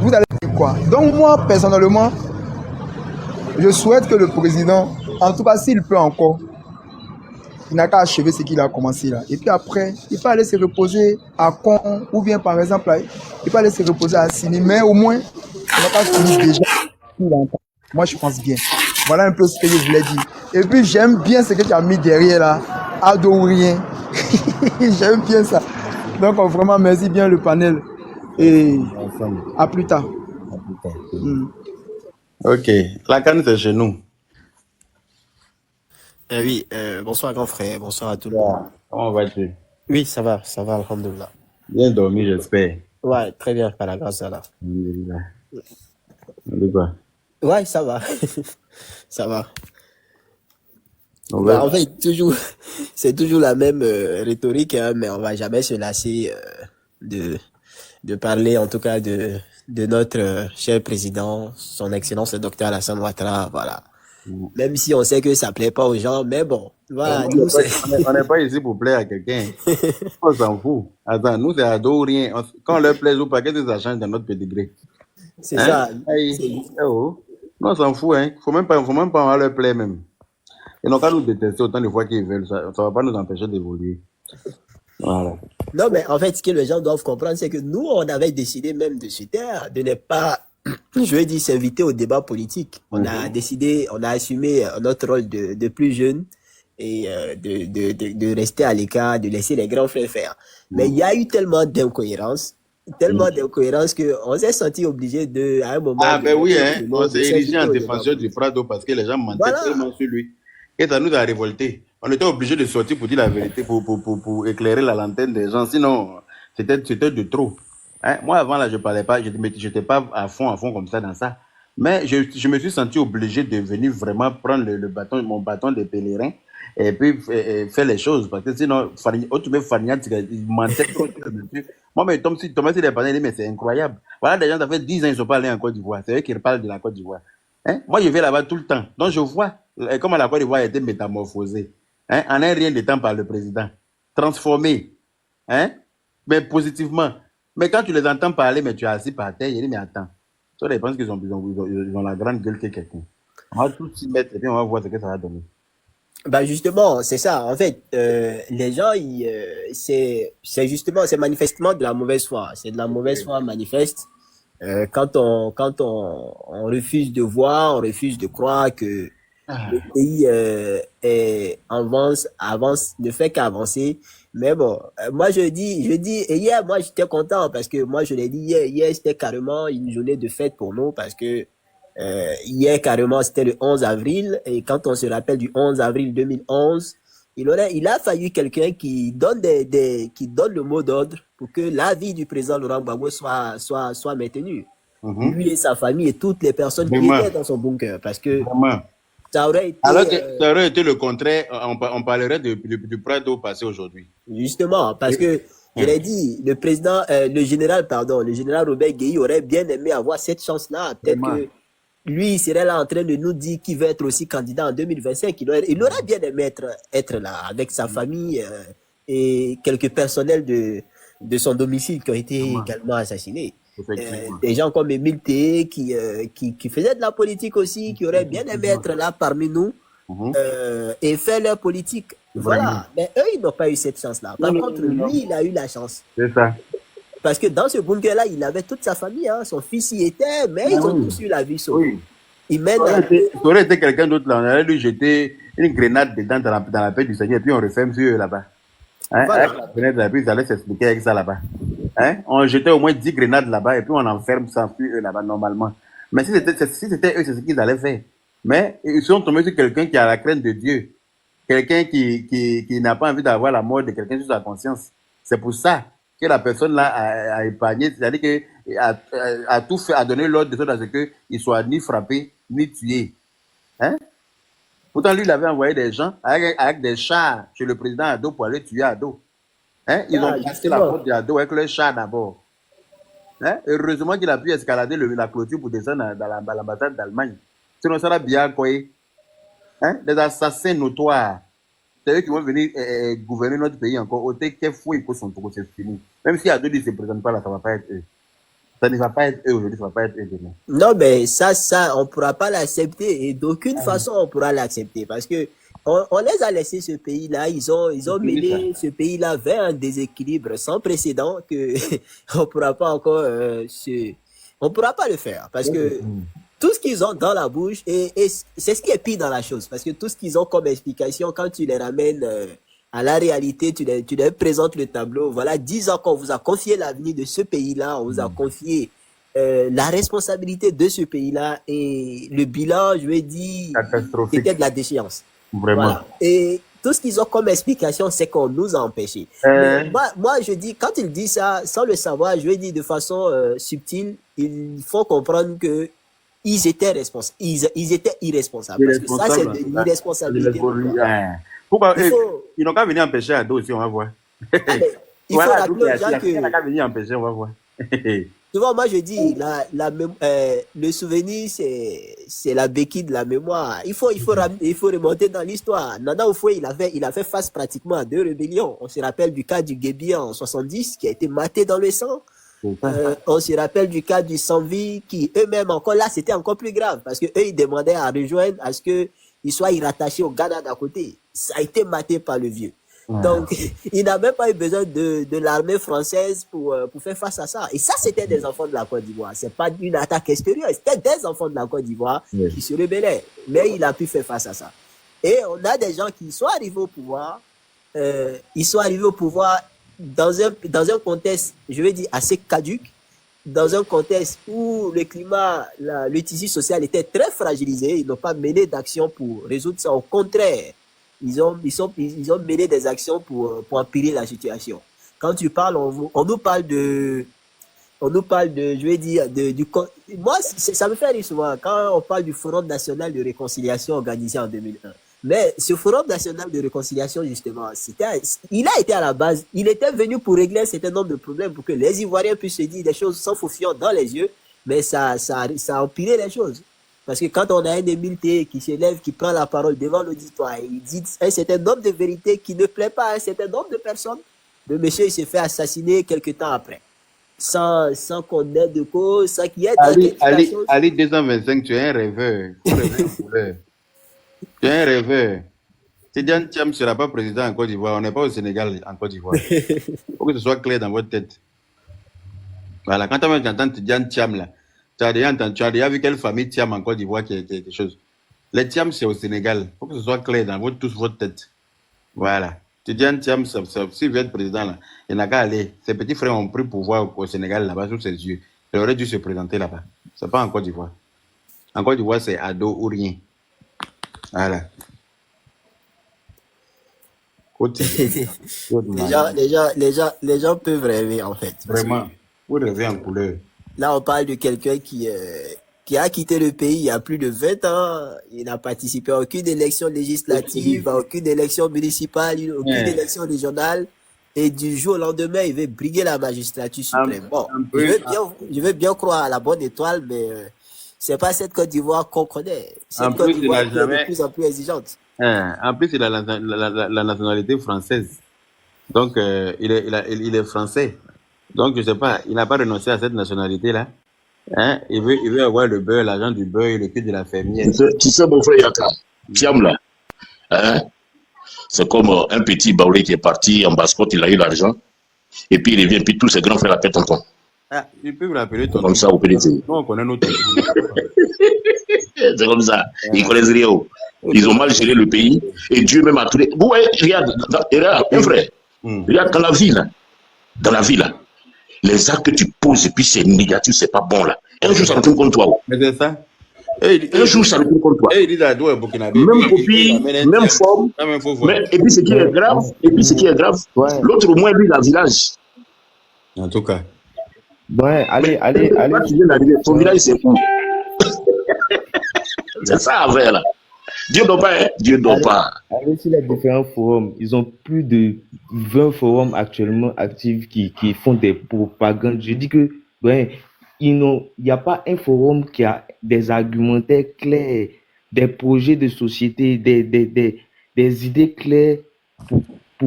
Vous allez dire quoi? Donc moi, personnellement, je souhaite que le président, en tout cas s'il peut encore, il n'a qu'à achever ce qu'il a commencé là. Et puis après, il peut aller se reposer à Con, ou bien par exemple, il peut aller se reposer à Sini, mais au moins, il n'a pas fini déjà. Moi, je pense bien. Voilà un peu ce que je voulais dire. Et puis, j'aime bien ce que tu as mis derrière là, ado ou rien. J'aime bien ça. Donc, vraiment, merci bien le panel. Et à plus tard. Ok, la canne c'est chez nous. Oui, bonsoir grand frère, bonsoir à tout le monde. Comment vas-tu? Oui, ça va, alhamdoulilah. Bien dormi, j'espère. Ouais, très bien, par la grâce d'Allah. Alhamdoulilah. Ouais, ça va. Ça va. Bah, en fait, toujours, c'est toujours la même rhétorique, hein, mais on va jamais se lasser de parler, en tout cas, de notre cher président, son Excellence le docteur Alassane Ouattara, voilà. Même si on sait que ça plaît pas aux gens, mais bon, voilà, nous, on n'est pas ici pour plaire à quelqu'un. On s'en fout. Attends, nous, c'est ado ou rien. Quand on leur plaise ou pas, qu'est-ce que ça change dans notre pédigré? C'est ça. Non, on s'en fout, hein. Faut même pas on leur plaire même. Ils n'ont qu'à nous détester autant de fois qu'ils veulent. Ça va pas nous empêcher d'évoluer. Voilà. Non, mais en fait, ce que les gens doivent comprendre, c'est que nous, on avait décidé même de se taire, de ne pas, je veux dire, s'inviter au débat politique. On a décidé, on a assumé notre rôle de plus jeune et de rester à l'écart, de laisser les grands frères faire. Mais il y a eu tellement d'incohérences qu'on s'est senti obligé à un moment... Ah ben oui, hein, on s'est érigé en défenseur du Prado parce que les gens mentaient tellement sur lui. Et ça nous a révoltés. On était obligé de sortir pour dire la vérité, pour éclairer la lanterne des gens. Sinon, c'était de trop. Hein? Moi, avant, là, je parlais pas, je n'étais pas à fond comme ça dans ça. Mais je me suis senti obligé de venir vraiment prendre mon bâton de pèlerin et puis faire les choses. Parce que sinon, il mentait trop. Moi, mais Thomas, il est parlé, mais c'est incroyable. Voilà, des gens, ça fait 10 ans, ils ne sont pas allés en Côte d'Ivoire. C'est eux qui parlent de la Côte d'Ivoire. Hein? Moi, je vais là-bas tout le temps. Donc, je vois comment la Côte d'Ivoire a été métamorphosée. Hein? En un rien de temps par le président. Transformée. Hein? Mais positivement. Mais quand tu les entends parler, mais tu es assis par terre, il dit, mais attends. Toi, ils pensent qu'ils ont la grande gueule que quelqu'un. On va tout s'y mettre et puis on va voir ce que ça va donner. Bah justement, c'est ça. En fait, les gens, c'est manifestement de la mauvaise foi. C'est de la mauvaise foi manifeste. Quand on refuse de voir, on refuse de croire que le pays avance, ne fait qu'avancer. Mais bon, moi je dis, et hier, moi j'étais content parce que moi je l'ai dit hier c'était carrément une journée de fête pour nous parce que hier carrément c'était le 11 avril et quand on se rappelle du 11 avril 2011, il a fallu quelqu'un qui donne qui donne le mot d'ordre pour que la vie du président Laurent Gbagbo soit maintenue. Lui et sa famille et toutes les personnes qui étaient dans son bunker parce que ça aurait été... Alors que ça aurait été le contraire, on parlerait du Prado passé aujourd'hui. Justement, parce que, je l'ai dit, le général Robert Guéhi aurait bien aimé avoir cette chance-là. Peut-être que lui, il serait là en train de nous dire qu'il veut être aussi candidat en 2025. Il aurait bien aimé être là avec sa famille et quelques personnels de son domicile qui ont été également assassinés. Des gens comme Émile Théé qui faisaient de la politique aussi, qui auraient bien aimé être là parmi nous et faire leur politique. Voilà. Mais eux, ils n'ont pas eu cette chance-là. Par contre, lui, il a eu la chance. C'est ça. Parce que dans ce bunker-là, il avait toute sa famille. Hein. Son fils y était, mais ils ont tous eu la vie sauvée. Ça aurait été quelqu'un d'autre là. On aurait lui jeter une grenade dedans dans la paix du Seigneur et puis on referme sur eux là-bas. Hein? Voilà. Avec la grenade là, puis ils allaient s'expliquer avec ça là-bas. Hein? On jetait au moins 10 grenades là-bas et puis on enferme ça sur eux là-bas normalement. Mais si c'était eux, c'est ce qu'ils allaient faire. Mais ils sont tombés sur quelqu'un qui a la crainte de Dieu. Quelqu'un qui n'a pas envie d'avoir la mort de quelqu'un sur sa conscience. C'est pour ça que la personne là a épargné, c'est-à-dire a tout fait, a donné l'ordre de sorte à ce qu'il ne soit ni frappé, ni tué. Hein? Pourtant, lui, il avait envoyé des gens avec des chars chez le président Ado pour aller tuer Ado. Hein? Ils ont cassé la porte d'Ado avec le char d'abord. Hein? Heureusement qu'il a pu escalader la clôture pour descendre dans l'ambassade d'Allemagne. Sinon, ça va bien quoi. Hein? Des assassins notoires. C'est eux qui vont venir gouverner notre pays encore. Au quel fou ils sont trop, c'est fini. Même si Ado ne se présente pas là, ça ne va pas être eux. Ça ne va pas être eux aujourd'hui, ça ne va pas être eux demain. Non, mais ça, on ne pourra pas l'accepter. Et d'aucune façon, on pourra l'accepter. Parce que on les a laissés ce pays-là. Ils ont mené ce pays-là vers un déséquilibre sans précédent que on ne pourra pas encore on pourra pas le faire. Parce que tout ce qu'ils ont dans la bouche, et c'est ce qui est pire dans la chose. Parce que tout ce qu'ils ont comme explication, quand tu les ramènes à la réalité, tu leur présentes le tableau. Voilà, 10 ans qu'on vous a confié l'avenir de ce pays-là, on vous a confié la responsabilité de ce pays-là et le bilan, je vais dire, c'était de la déchéance. Vraiment. Voilà. Et tout ce qu'ils ont comme explication, c'est qu'on nous a empêchés. Moi, je dis, quand ils disent ça, sans le savoir, je vais dire de façon subtile, il faut comprendre que ils étaient responsables. Ils étaient irresponsables. Parce que ça, c'est de l'irresponsabilité. Pourquoi ils n'ont qu'à venir empêcher Ado aussi, on va voir. Il faut rappeler aux gens que... Ils n'ont qu'à venir empêcher, on va voir. Souvent, moi, je dis, le souvenir, c'est la béquille de la mémoire. Il faut remonter dans l'histoire. Nana Oufoué, il a fait face pratiquement à 2 rébellions. On se rappelle du cas du Guébia en 70, qui a été maté dans le sang. On se rappelle du cas du Sanvi, qui eux-mêmes, encore là, c'était encore plus grave, parce que eux, ils demandaient à rejoindre, à ce qu'ils soient rattachés au Ghana d'à côté. Ça a été maté par le vieux. Donc, il n'a même pas eu besoin de l'armée française pour faire face à ça. Et ça, c'était des enfants de la Côte d'Ivoire. C'est pas une attaque extérieure. C'était des enfants de la Côte d'Ivoire qui se rebellaient. Mais il a pu faire face à ça. Et on a des gens qui sont arrivés au pouvoir. Ils sont arrivés au pouvoir dans un contexte, je vais dire, assez caduque. Dans un contexte où le climat, le tissu social était très fragilisé. Ils n'ont pas mené d'action pour résoudre ça. Au contraire, ils ont mené des actions pour empirer la situation. Quand tu parles, on nous parle de, je vais dire, moi, ça me fait rire souvent quand on parle du Forum national de réconciliation organisé en 2001. Mais ce Forum national de réconciliation, justement, il a été à la base, il était venu pour régler un certain nombre de problèmes pour que les Ivoiriens puissent se dire des choses sans faux-fiant dans les yeux, mais ça a empiré les choses. Parce que quand on a un Émile Té qui se lève, qui prend la parole devant l'auditoire, et il dit un certain nombre de vérités qui ne plaît pas à un certain nombre de personnes, le monsieur il s'est fait assassiner quelques temps après. Sans qu'on ait de cause, sans qu'il y ait Ali 225, tu es un rêveur. Tu es un rêveur. Si Diane Thiam ne sera pas président en Côte d'Ivoire, on n'est pas au Sénégal en Côte d'Ivoire. Il faut que ce soit clair dans votre tête. Voilà, quand tu entends Diane Thiam là, tu as déjà vu quelle famille Thiam en Côte d'Ivoire qui a quelque chose. Les Thiam, c'est au Sénégal. Il faut que ce soit clair dans toute votre tête. Voilà. Diane Thiam, s'il veut être président, là, il n'a qu'à aller. Ses petits frères ont pris pouvoir au Sénégal, là-bas, sous ses yeux. Il aurait dû se présenter là-bas. Ce n'est pas en Côte d'Ivoire. En Côte d'Ivoire, c'est ado ou rien. Voilà. Les gens peuvent rêver, en fait. Vraiment. Vous rêvez en couleur. Là, on parle de quelqu'un qui a quitté le pays il y a plus de 20 ans. Il n'a participé à aucune élection législative, à aucune élection municipale, aucune élection régionale. Et du jour au lendemain, il veut briguer la magistrature suprême. Bon, je veux bien croire à la bonne étoile, mais c'est pas cette Côte d'Ivoire qu'on connaît. Cette Côte d'Ivoire qui est de plus en plus exigeante. En plus, il a la nationalité française. Donc, il est français. Donc, je sais pas, il n'a pas renoncé à cette nationalité-là. Hein? Il veut avoir le beurre, l'argent du beurre et le cul de la fermière. Tu sais, mon frère Yaka, Thiam là, hein? C'est comme un petit Baoulé qui est parti en basse-côte, il a eu l'argent, et puis il revient, puis tous ses grands frères l'appellent tonton. Ah, il peut vous l'appeler tonton. Comme ça, au PDC. Non, on connaît notre c'est comme ça. Ils connaissent rien. Ils ont mal géré le pays, et Dieu même a tous les... Ouais, regarde, un frère, regarde dans la vie là, les actes que tu poses et puis c'est négatif, c'est pas bon là. Un jour ça retourne contre toi. Mais c'est ça. Un jour ça retourne contre toi. Même copie, même forme. Et puis ce qui est grave, l'autre au moins lui il a village. En tout cas. Ouais, allez. Ton village c'est fou. C'est ça à faire là. Dieu doit pas, hein? Dieu doit pas. Allez sur les différents forums, ils ont plus de 20 forums actuellement actifs qui font des propagandes. Je dis que, il n'y a pas un forum qui a des argumentaires clairs, des projets de société, des idées claires pour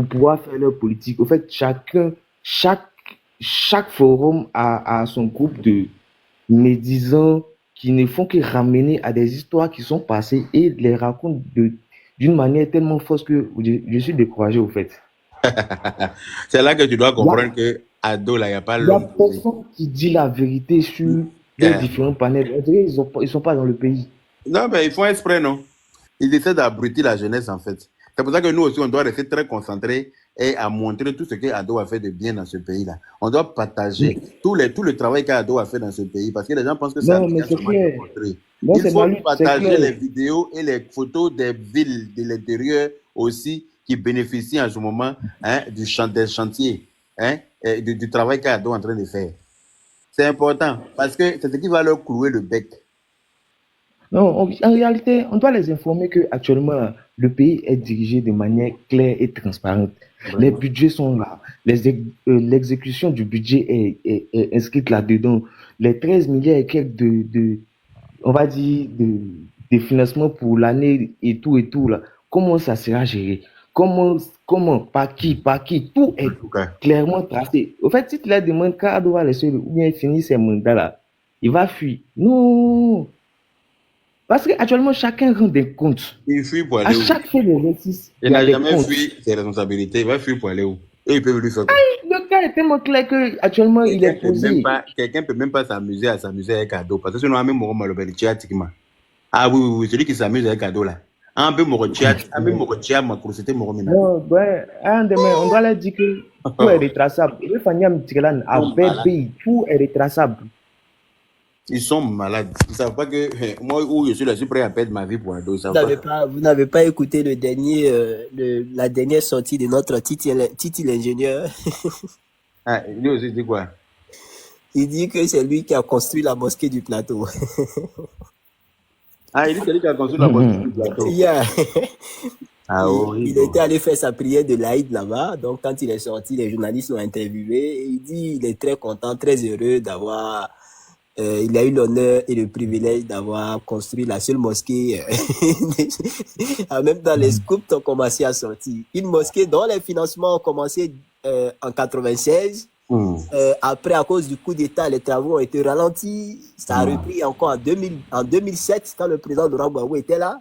pouvoir faire leur politique. En fait, chaque forum a son groupe de médisants qui ne font que ramener à des histoires qui sont passées et les racontent d'une manière tellement fausse que je suis découragé au fait. C'est là que tu dois comprendre que Ado, là, il n'y a pas l'homme. Il y a personne qui dit la vérité sur les différents panels. Ils ne sont pas dans le pays. Non, mais ils font exprès, non? Ils essaient d'abrutir la jeunesse, en fait. C'est pour ça que nous aussi, on doit rester très concentrés et à montrer tout ce que Ado a fait de bien dans ce pays-là. On doit partager tout le travail qu'Ado a fait dans ce pays parce que les gens pensent que c'est clair. Il faut partager les vidéos et les photos des villes de l'intérieur aussi qui bénéficient en ce moment des chantiers, du travail qu'Ado est en train de faire. C'est important parce que c'est ce qui va leur clouer le bec. Non, en réalité, on doit les informer que actuellement le pays est dirigé de manière claire et transparente. Les budgets sont là. L'exécution du budget est inscrite là-dedans. Les 13 milliards et quelques on va dire, de financement pour l'année et tout là. Comment ça sera géré? Comment, par qui, tout est clairement tracé. Au fait, si tu leur demandes quand on doit laisser ou bien finir ses mandats là, il va fuir. Non! Parce qu'actuellement, chacun rend des comptes. Il fuit pour aller À où? chaque fait d'exercice, Il n'a jamais fui ses responsabilités. Il va fuir pour aller où? Et il peut lui faire quoi? le cas est tellement clair qu'actuellement, il est posé. Quelqu'un ne peut même pas s'amuser avec cadeau. Parce que sinon, même mon ah oui, celui qui s'amuse avec cadeau là. Un peu mon chat, ma c'était mon remède. Non, ouais, on doit leur dire que tout est retraçable. Le Fanyam Tigran a pays, tout est retraçable. Ils sont malades. Ils ne savent pas que moi, où je suis prêt à perdre ma vie pour un dos. Vous n'avez pas écouté la dernière sortie de notre Titi l'ingénieur. Ah, lui aussi dit quoi? Il dit que c'est lui qui a construit la mosquée du plateau. Ah, il dit que c'est lui qui a construit la mosquée du plateau. Yeah. Ah, oui, il était allé faire sa prière de l'Aïd là-bas. Donc, quand il est sorti, les journalistes l'ont interviewé. Et il dit qu'il est très content, très heureux d'avoir... il a eu l'honneur et le privilège d'avoir construit la seule mosquée. Même dans les scoops ont commencé à sortir. Une mosquée dont les financements ont commencé en 96. Après, à cause du coup d'État, les travaux ont été ralentis. Ça a repris encore en 2007, quand le président Laurent Gbagbo était là.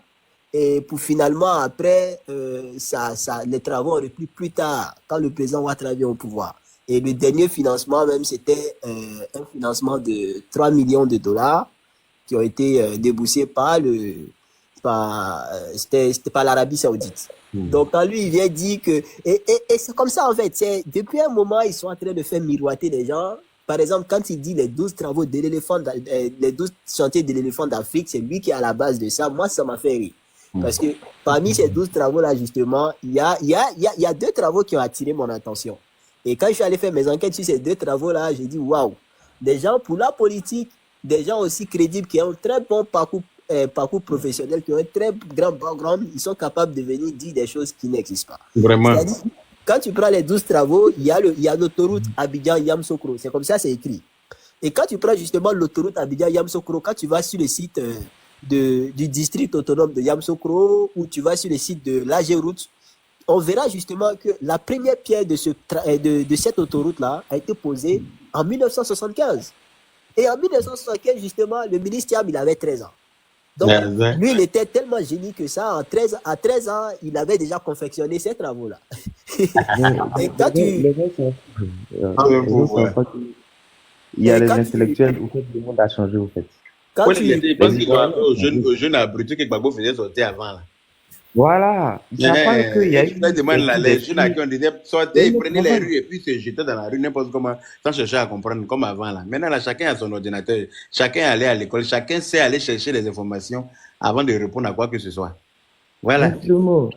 Et pour finalement, après, les travaux ont repris plus tard, quand le président Ouattara vient au pouvoir. Et le dernier financement, même, c'était un financement de 3 millions de dollars qui ont été déboursés c'était par l'Arabie Saoudite. Donc, quand lui, il vient dire que... Et c'est comme ça, en fait. Depuis un moment, ils sont en train de faire miroiter les gens. Par exemple, quand il dit les 12 travaux de l'éléphant, les 12 chantiers de l'éléphant d'Afrique, c'est lui qui est à la base de ça. Moi, ça m'a fait rire. Parce que parmi ces 12 travaux-là, justement, il y a 2 travaux qui ont attiré mon attention. Et quand je suis allé faire mes enquêtes sur ces 2 travaux-là, j'ai dit, waouh, des gens pour la politique, des gens aussi crédibles qui ont un très bon parcours professionnel, qui ont un très grand background, ils sont capables de venir dire des choses qui n'existent pas. Vraiment. C'est-à-dire, quand tu prends les 12 travaux, il y a l'autoroute Abidjan-Yamsokro. C'est comme ça, c'est écrit. Et quand tu prends justement l'autoroute Abidjan-Yamsokro, quand tu vas sur le site du district autonome de Yamsokro, ou tu vas sur le site de l'AG-Route, on verra justement que la première pierre de cette autoroute-là a été posée en 1975. Et en 1975, justement, le ministre Thiam, il avait 13 ans. Donc, lui, il était tellement génie que ça, à 13 ans, il avait déjà confectionné ces travaux-là. Et quand il y a les intellectuels, au fait, le monde a changé, au fait. Quand tu penses qu'il doit aux jeunes abrutis que Gbagbo faisait sortir avant, là. Voilà. Il y a les jeunes à qui on disait sortez, ils prenaient les rues et puis se jetaient dans la rue n'importe comment, sans chercher à comprendre comme avant là. Maintenant là, chacun a son ordinateur, chacun allait à l'école, chacun sait aller chercher les informations avant de répondre à quoi que ce soit. Voilà. Exactement.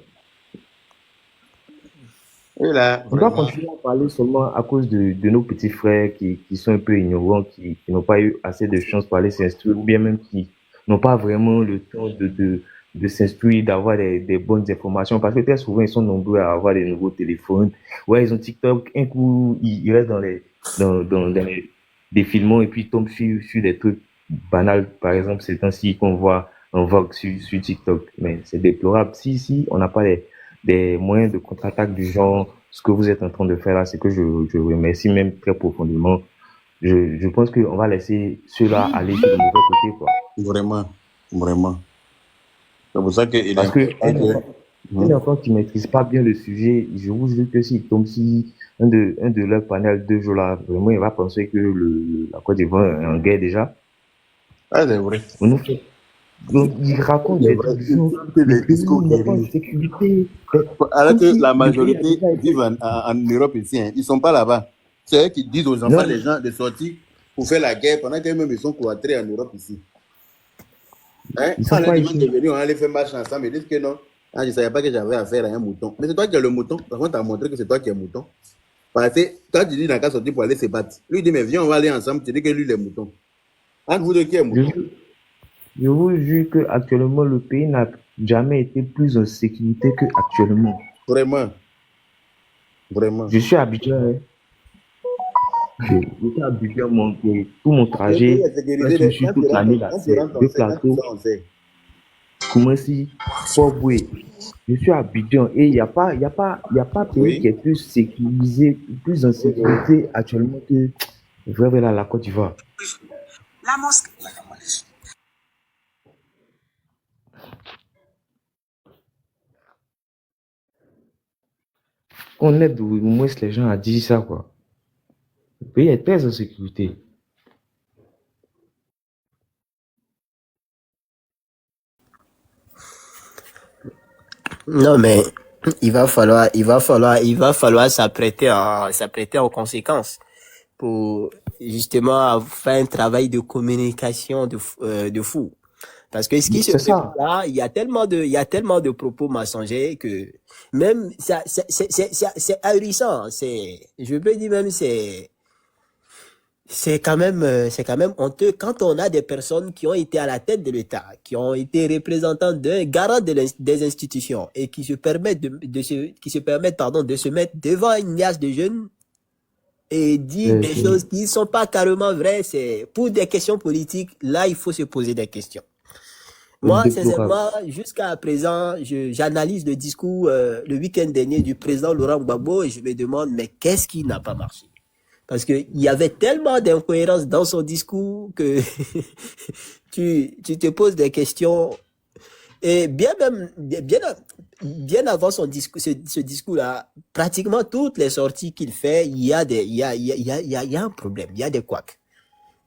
Et là, on doit continuer à parler seulement à cause de nos petits frères qui sont un peu ignorants, qui n'ont pas eu assez de chance pour aller s'instruire, ou bien même qui n'ont pas vraiment le temps de s'instruire, d'avoir des bonnes informations, parce que très souvent, ils sont nombreux à avoir des nouveaux téléphones. Ouais, ils ont TikTok, un coup, ils restent dans les défilements et puis ils tombent sur des trucs banals, par exemple, ces temps-ci qu'on voit en vogue sur TikTok. Mais c'est déplorable. Si on n'a pas des moyens de contre-attaque du genre, ce que vous êtes en train de faire là, c'est que je remercie même très profondément. Je pense qu'on va laisser ceux-là aller sur le mauvais côté, quoi. Vraiment. C'est pour ça que... Parce que un enfant qui ne maîtrise pas bien le sujet, je vous jure que s'il tombe si un de leurs panels 2 jours là, vraiment, il va penser que la Côte d'Ivoire est en guerre déjà. Ah, c'est vrai. Donc, il raconte des discours de sécurité. Alors que la majorité vivent en Europe ici, hein. Ils ne sont pas là-bas. C'est eux qui disent aux enfants des gens de sortir pour faire la guerre pendant qu'eux-mêmes ils sont cloîtrés en Europe ici. Hein? Quand les gens sont venus, on allait faire marche ensemble, ils disent que non. Ah, je ne savais pas que j'avais affaire à un mouton. Mais c'est toi qui es le mouton. Par contre, tu as montré que c'est toi qui es le mouton. Parce que quand tu dis qu'il n'a qu'à sortir pour aller se battre, lui il dit mais viens, on va aller ensemble. Tu dis que lui il est mouton. Entre vous deux, qui est mouton? Je vous jure que actuellement le pays n'a jamais été plus en sécurité qu'actuellement. Vraiment. Vraiment. Je suis à Abidjan. Hein. Je suis à Abidjan, tout mon trajet, je suis toute l'année là, c'est deux plateaux. Comment si, Fort-Boué. Je suis à Abidjan et il n'y a pas pays qui est plus sécurisé, plus en sécurité actuellement que vraiment la Côte d'Ivoire. La mosquée. On aide au moins les gens à dire ça, quoi. Le pays est très en sécurité. Non, mais il va falloir s'apprêter en conséquence pour justement faire un travail de communication de fou. Parce que ce qui se fait là, il y a tellement de propos mensongers que même ça, c'est ahurissant. Je peux dire même c'est quand même honteux quand on a des personnes qui ont été à la tête de l'État, qui ont été représentants d'un garant des institutions et qui se permettent de se mettre devant une liasse de jeunes et dire des choses qui ne sont pas carrément vraies. C'est pour des questions politiques. Là, il faut se poser des questions. Moi, sincèrement, jusqu'à présent, j'analyse le discours le week-end dernier du président Laurent Gbagbo et je me demande, mais qu'est-ce qui n'a pas marché? Parce qu'il y avait tellement d'incohérences dans son discours que tu te poses des questions. Et bien avant son discours, ce discours-là, pratiquement toutes les sorties qu'il fait, il y a un problème, il y a des couacs.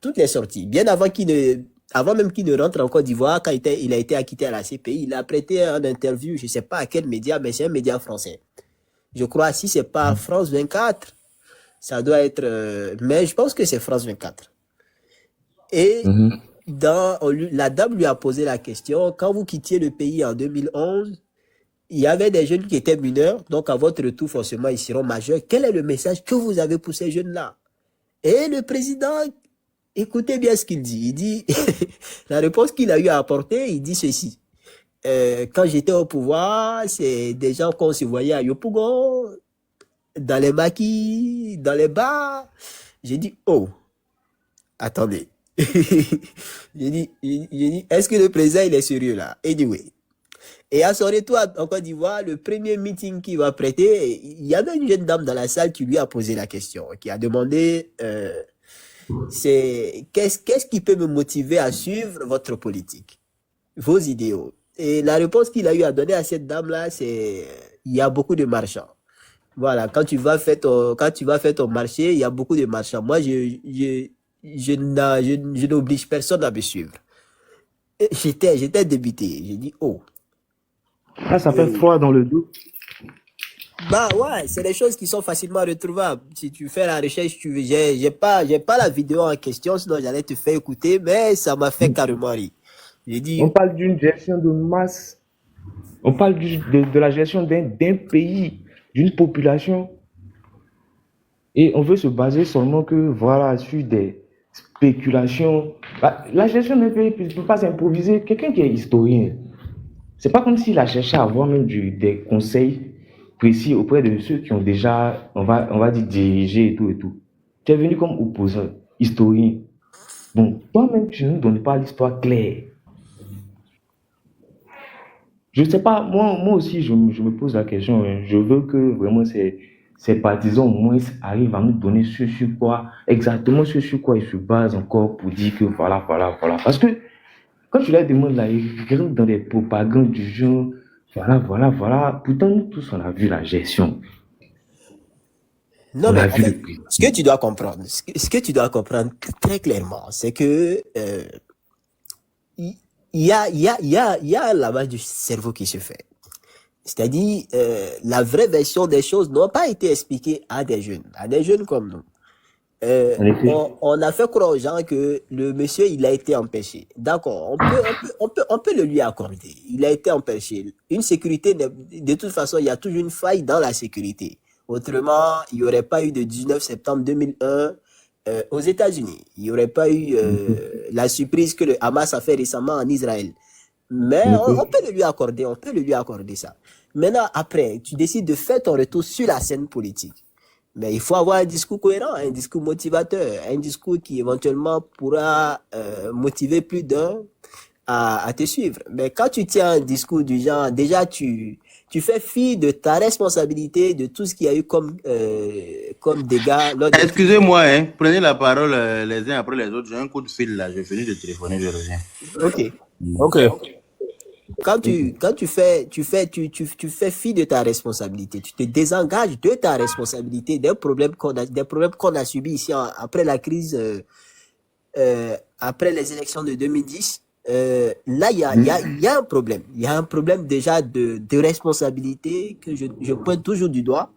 Toutes les sorties. Bien avant même qu'il ne rentre en Côte d'Ivoire, quand il a été acquitté à la CPI, il a prêté une interview, je ne sais pas à quel média, mais c'est un média français. Je crois, si c'est pas France 24, ça doit être... mais je pense que c'est France 24. Et la dame lui a posé la question, quand vous quittiez le pays en 2011, il y avait des jeunes qui étaient mineurs, donc à votre retour, forcément, ils seront majeurs. Quel est le message que vous avez pour ces jeunes-là? Et le président, écoutez bien ce qu'il dit. Il dit, la réponse qu'il a eu à apporter, il dit ceci. Quand j'étais au pouvoir, c'est des gens qu'on se voyait à Yopougon, dans les maquis, dans les bars. J'ai dit, oh, attendez. J'ai dit, est-ce que le président, il est sérieux là? Anyway. Et à son retour en Côte d'Ivoire, le premier meeting qu'il va prêter, il y avait une jeune dame dans la salle qui lui a posé la question, qui a demandé, qu'est-ce qui peut me motiver à suivre votre politique, vos idéaux? Et la réponse qu'il a eu à donner à cette dame-là, c'est, il y a beaucoup de marchands. Voilà, quand tu vas faire ton marché, il y a beaucoup de marchands. Moi, je n'oblige personne à me suivre. Et j'étais débité. J'ai dit, oh. Ah, ça fait froid dans le dos. Bah ouais, c'est des choses qui sont facilement retrouvables. Si tu fais la recherche, j'ai pas la vidéo en question, sinon j'allais te faire écouter, mais ça m'a fait carrément rire. J'ai dit. On parle d'une gestion de masse. On parle de la gestion d'un pays, d'une population. Et on veut se baser seulement que, voilà, sur des spéculations. Bah, la gestion d'un pays ne peut pas s'improviser. Quelqu'un qui est historien, c'est pas comme s'il a cherché à avoir même des conseils précis auprès de ceux qui ont déjà, on va dire, dirigé et tout et tout. Tu es venu comme opposant, historien. Bon, toi-même, tu ne nous donnes pas l'histoire claire. Je ne sais pas, moi aussi, je me pose la question. Hein. Je veux que vraiment ces partisans, au moins, arrivent à nous donner exactement ce sur quoi ils se basent encore pour dire que voilà. Parce que quand tu leur demandes là, ils rentrent dans des propagandes du genre, voilà. Pourtant, nous tous, on a vu la gestion. Non, mais en fait, ce que tu dois comprendre très clairement, c'est que il y a un lavage du cerveau qui se fait. C'est-à-dire, la vraie version des choses n'a pas été expliquée à des jeunes comme nous. On a fait croire aux gens que le monsieur, il a été empêché. D'accord, on peut le lui accorder. Il a été empêché. Une sécurité, de toute façon, il y a toujours une faille dans la sécurité. Autrement, il n'y aurait pas eu de 19 septembre 2001 aux États-Unis. Il n'y aurait pas eu la surprise que le Hamas a fait récemment en Israël. Mais on peut le lui accorder ça. Maintenant, après, tu décides de faire ton retour sur la scène politique. Mais il faut avoir un discours cohérent, un discours motivateur, un discours qui éventuellement pourra motiver plus d'un à te suivre. Mais quand tu tiens un discours du genre, déjà tu fais fi de ta responsabilité, de tout ce qu'il y a eu comme dégâts. Excusez-moi, hein, prenez la parole les uns après les autres. J'ai un coup de fil là, je finis de téléphoner, je reviens. Ok. Quand tu fais fi de ta responsabilité, tu te désengages de ta responsabilité des problèmes qu'on a subis ici après la crise, après les élections de 2010. Là, il y a un problème. Il y a un problème déjà de responsabilité que je pointe toujours du doigt.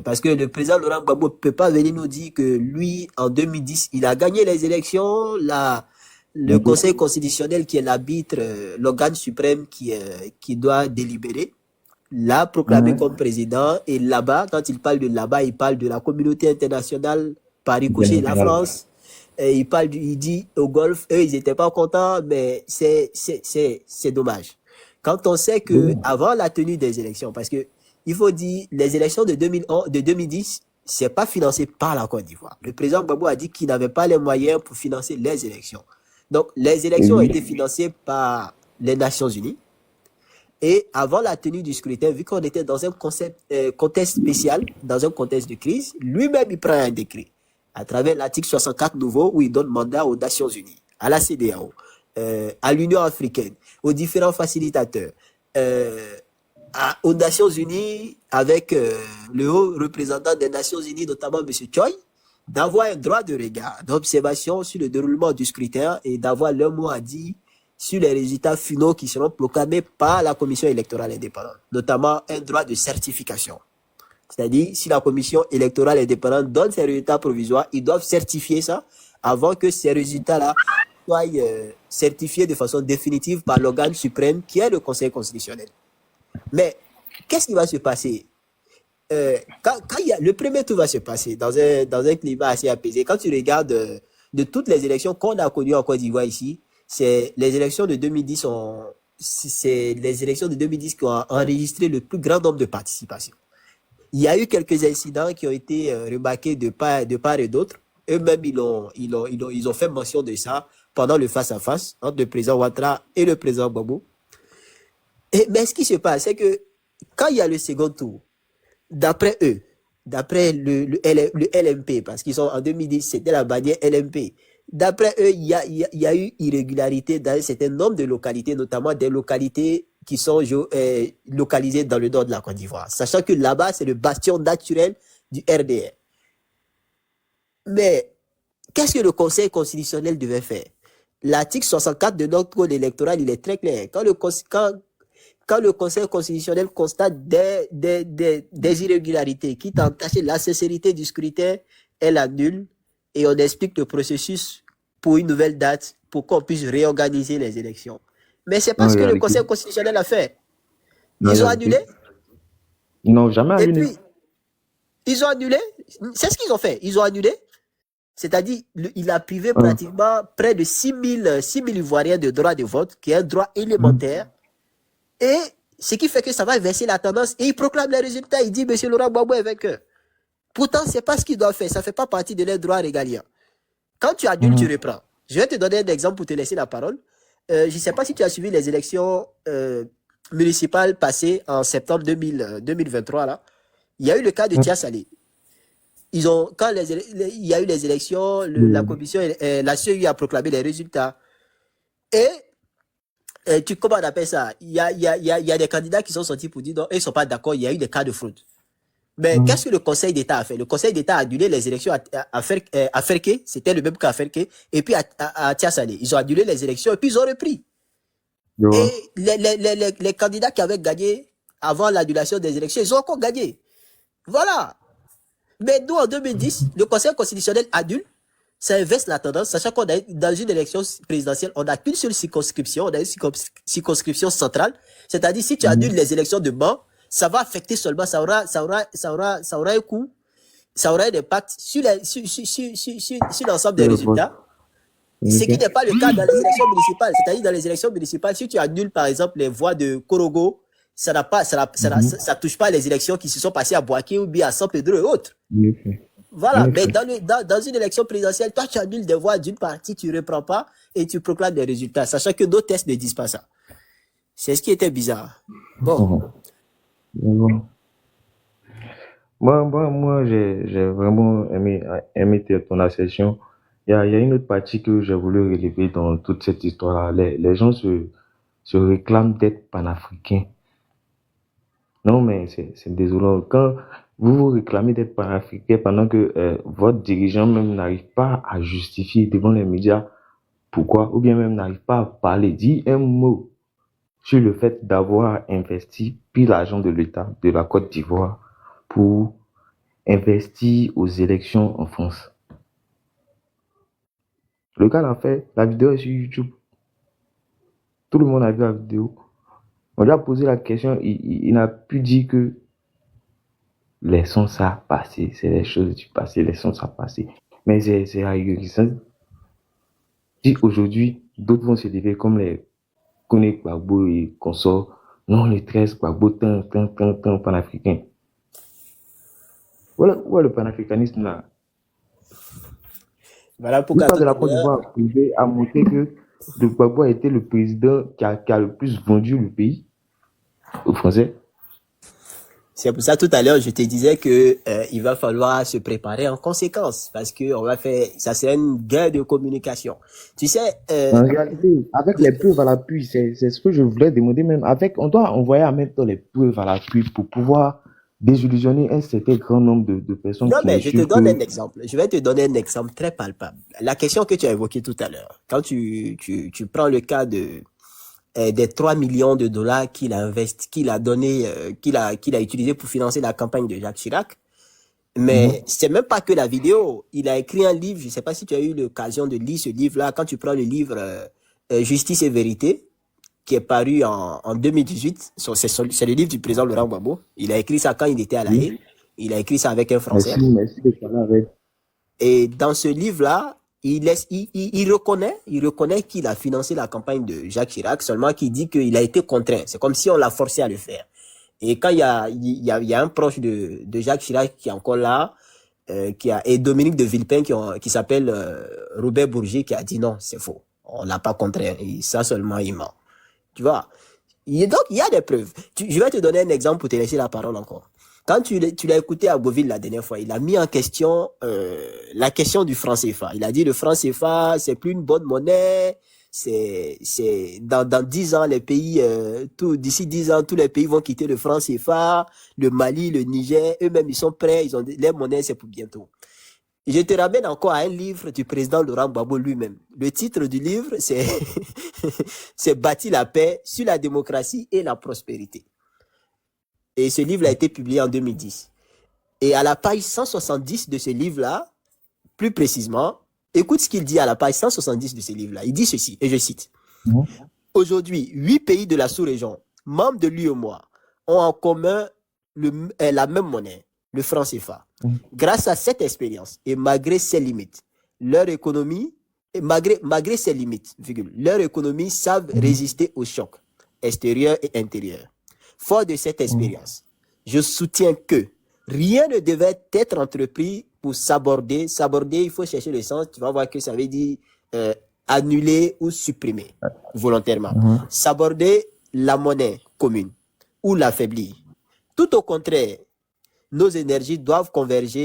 Parce que le président Laurent Gbagbo ne peut pas venir nous dire que lui, en 2010, il a gagné les élections. Le Conseil constitutionnel, qui est l'arbitre, l'organe suprême qui doit délibérer, l'a proclamé comme président. Et là-bas, quand il parle de là-bas, il parle de la communauté internationale, par ricochet la France. Et il dit au Golfe, eux, ils n'étaient pas contents, mais c'est dommage. Quand on sait que avant la tenue des élections, parce que il faut dire, les élections de 2010, c'est pas financé par la Côte d'Ivoire. Le président Gbagbo a dit qu'il n'avait pas les moyens pour financer les élections. Donc, les élections ont été financées par les Nations Unies. Et avant la tenue du scrutin, vu qu'on était dans un contexte spécial, dans un contexte de crise, lui-même, il prend un décret à travers l'article 64 nouveau où il donne mandat aux Nations Unies, à la CEDEAO, à l'Union africaine, aux différents facilitateurs, aux Nations Unies avec le haut représentant des Nations Unies, notamment M. Choi, d'avoir un droit de regard, d'observation sur le déroulement du scrutin et d'avoir leur mot à dire sur les résultats finaux qui seront proclamés par la Commission électorale indépendante, notamment un droit de certification. C'est-à-dire, si la Commission électorale indépendante donne ses résultats provisoires, ils doivent certifier ça avant que ces résultats-là soient certifiés de façon définitive par l'organe suprême qui est le Conseil constitutionnel. Mais qu'est-ce qui va se passer? Le premier tour va se passer dans un climat assez apaisé. Quand tu regardes de toutes les élections qu'on a connues en Côte d'Ivoire ici, c'est les élections de 2010 qui ont enregistré le plus grand nombre de participations. Il y a eu quelques incidents qui ont été remarqués de part et d'autre. Eux-mêmes, ils ont fait mention de ça pendant le face-à-face entre le président Ouattara et le président Gbagbo. Mais ce qui se passe, c'est que quand il y a le second tour, d'après eux, d'après le LMP, parce qu'ils sont en 2010, c'était la bannière LMP. D'après eux, il y a eu irrégularité dans un certain nombre de localités, notamment des localités qui sont localisées dans le nord de la Côte d'Ivoire, sachant que là-bas, c'est le bastion naturel du RDR. Mais qu'est-ce que le Conseil constitutionnel devait faire? L'article 64 de notre code électoral, il est très clair. Quand le Conseil constitutionnel constate des irrégularités qui entachaient la sincérité du scrutin, elle annule et on explique le processus pour une nouvelle date pour qu'on puisse réorganiser les élections. Mais c'est pas ce que le Conseil constitutionnel a fait. Ils ont annulé. Ils n'ont jamais annulé. Et puis, ils ont annulé. C'est ce qu'ils ont fait. Ils ont annulé. C'est-à-dire, il a privé pratiquement près de 6 000 Ivoiriens de droit de vote, qui est un droit élémentaire. Et ce qui fait que ça va inverser la tendance. Et il proclame les résultats. Il dit, M. Laurent Gbagbo est vainqueur. Pourtant, ce n'est pas ce qu'il doit faire. Ça ne fait pas partie de leurs droits régaliens. Quand tu annules, tu reprends. Je vais te donner un exemple pour te laisser la parole. Je ne sais pas si tu as suivi les élections municipales passées en septembre 2023. Là. Il y a eu le cas de Tia Salé. Quand il y a eu les élections, la commission, la CEU a proclamé les résultats. Et comment on appelle ça? Il y a des candidats qui sont sortis pour dire non, ils ne sont pas d'accord, il y a eu des cas de fraude. Mais qu'est-ce que le Conseil d'État a fait? Le Conseil d'État a annulé les élections à Ferké, c'était le même cas à Ferké, et puis à Tia Salé. Ils ont annulé les élections et puis ils ont repris. Et les candidats qui avaient gagné avant l'annulation des élections, ils ont encore gagné. Voilà. Mais nous, en 2010, le Conseil constitutionnel annule, ça inverse la tendance, sachant qu'on a, dans une élection présidentielle, on n'a qu'une seule circonscription, on a une circonscription centrale, c'est-à-dire si tu annules les élections de banc, ça va affecter seulement, ça aura un coût ça aurait un impact sur l'ensemble des résultats. Ce qui n'est pas le cas dans les élections municipales. C'est-à-dire, dans les élections municipales, si tu annules, par exemple, les voix de Korogo, ça touche pas les élections qui se sont passées à Boaké ou bien à San Pedro et autres. Voilà. Mais dans une élection présidentielle, toi, tu annules des voix d'une partie, tu ne reprends pas et tu proclames des résultats, sachant que d'autres tests ne disent pas ça. C'est ce qui était bizarre. Bon. Moi, j'ai vraiment aimé ton assertion. Il y a une autre partie que j'ai voulu relever dans toute cette histoire-là. Les gens se réclament d'être panafricains. Non, mais c'est désolant. Quand vous vous réclamez d'être panafricain pendant que votre dirigeant même n'arrive pas à justifier devant les médias pourquoi, ou bien même n'arrive pas à parler, dire un mot sur le fait d'avoir investi, puis l'argent de l'État de la Côte d'Ivoire pour investir aux élections en France. Le gars l'a fait, la vidéo est sur YouTube. Tout le monde a vu la vidéo. On lui a posé la question, il n'a pu dire que laissons ça passer, c'est les choses du passé, laissons ça passer. Mais c'est ahurissant. Si aujourd'hui, d'autres vont se lever comme les Kone Gbagbo et consorts, non, les 13 Gbagbo, tant panafricains. Voilà où est le panafricanisme là. Voilà pourquoi. L'histoire de la Côte d'Ivoire a montré que le Gbagbo a été le président qui a le plus vendu le pays aux Français. C'est pour ça tout à l'heure je te disais que il va falloir se préparer en conséquence parce que on va faire ça, c'est une guerre de communication. Tu sais. En réalité, avec les preuves à l'appui, c'est ce que je voulais demander même. On doit envoyer en même temps les preuves à l'appui pour pouvoir désillusionner un certain grand nombre de personnes. Non, mais je te donne un exemple. Je vais te donner un exemple très palpable. La question que tu as évoquée tout à l'heure, quand tu prends le cas des 3 millions de dollars qu'il a investi, qu'il a utilisé pour financer la campagne de Jacques Chirac. Mais c'est même pas que la vidéo. Il a écrit un livre. Je sais pas si tu as eu l'occasion de lire ce livre-là. Quand tu prends le livre Justice et Vérité, qui est paru en 2018, c'est le livre du président Laurent Gbagbo. Il a écrit ça quand il était à La Haye. Il a écrit ça avec un Français. Merci de parler avec. Et dans ce livre-là, il reconnaît qu'il a financé la campagne de Jacques Chirac, seulement qu'il dit qu'il a été contraint. C'est comme si on l'a forcé à le faire. Et quand il y a un proche de Jacques Chirac qui est encore là, et Dominique de Villepin qui s'appelle Robert Bourget, qui a dit non, c'est faux. On l'a pas contraint. Et ça seulement, il ment. Tu vois. Donc, il y a des preuves. Je vais te donner un exemple pour te laisser la parole encore. Quand tu l'as écouté à Beauville la dernière fois, il a mis en question la question du franc CFA. Il a dit le franc CFA, c'est plus une bonne monnaie. C'est dans 10 ans, les pays, d'ici 10 ans, tous les pays vont quitter le franc CFA. Le Mali, le Niger, eux-mêmes, ils sont prêts. Ils ont les monnaies, c'est pour bientôt. Je te ramène encore à un livre du président Laurent Gbagbo lui-même. Le titre du livre, c'est Bâtir la paix sur la démocratie et la prospérité. Et ce livre a été publié en 2010. Et à la page 170 de ce livre-là, plus précisément, écoute ce qu'il dit à la page 170 de ce livre-là. Il dit ceci, et je cite. Aujourd'hui, 8 pays de la sous-région, membres de l'UEMOA, ont en commun la même monnaie, le franc CFA. Grâce à cette expérience, et malgré ses limites, leur économie, malgré ses limites, leur économie savent résister aux chocs extérieurs et intérieurs. Fort de cette expérience, je soutiens que rien ne devait être entrepris pour s'aborder. S'aborder, il faut chercher le sens. Tu vas voir que ça veut dire annuler ou supprimer volontairement. S'aborder la monnaie commune ou l'affaiblir. Tout au contraire, nos énergies doivent converger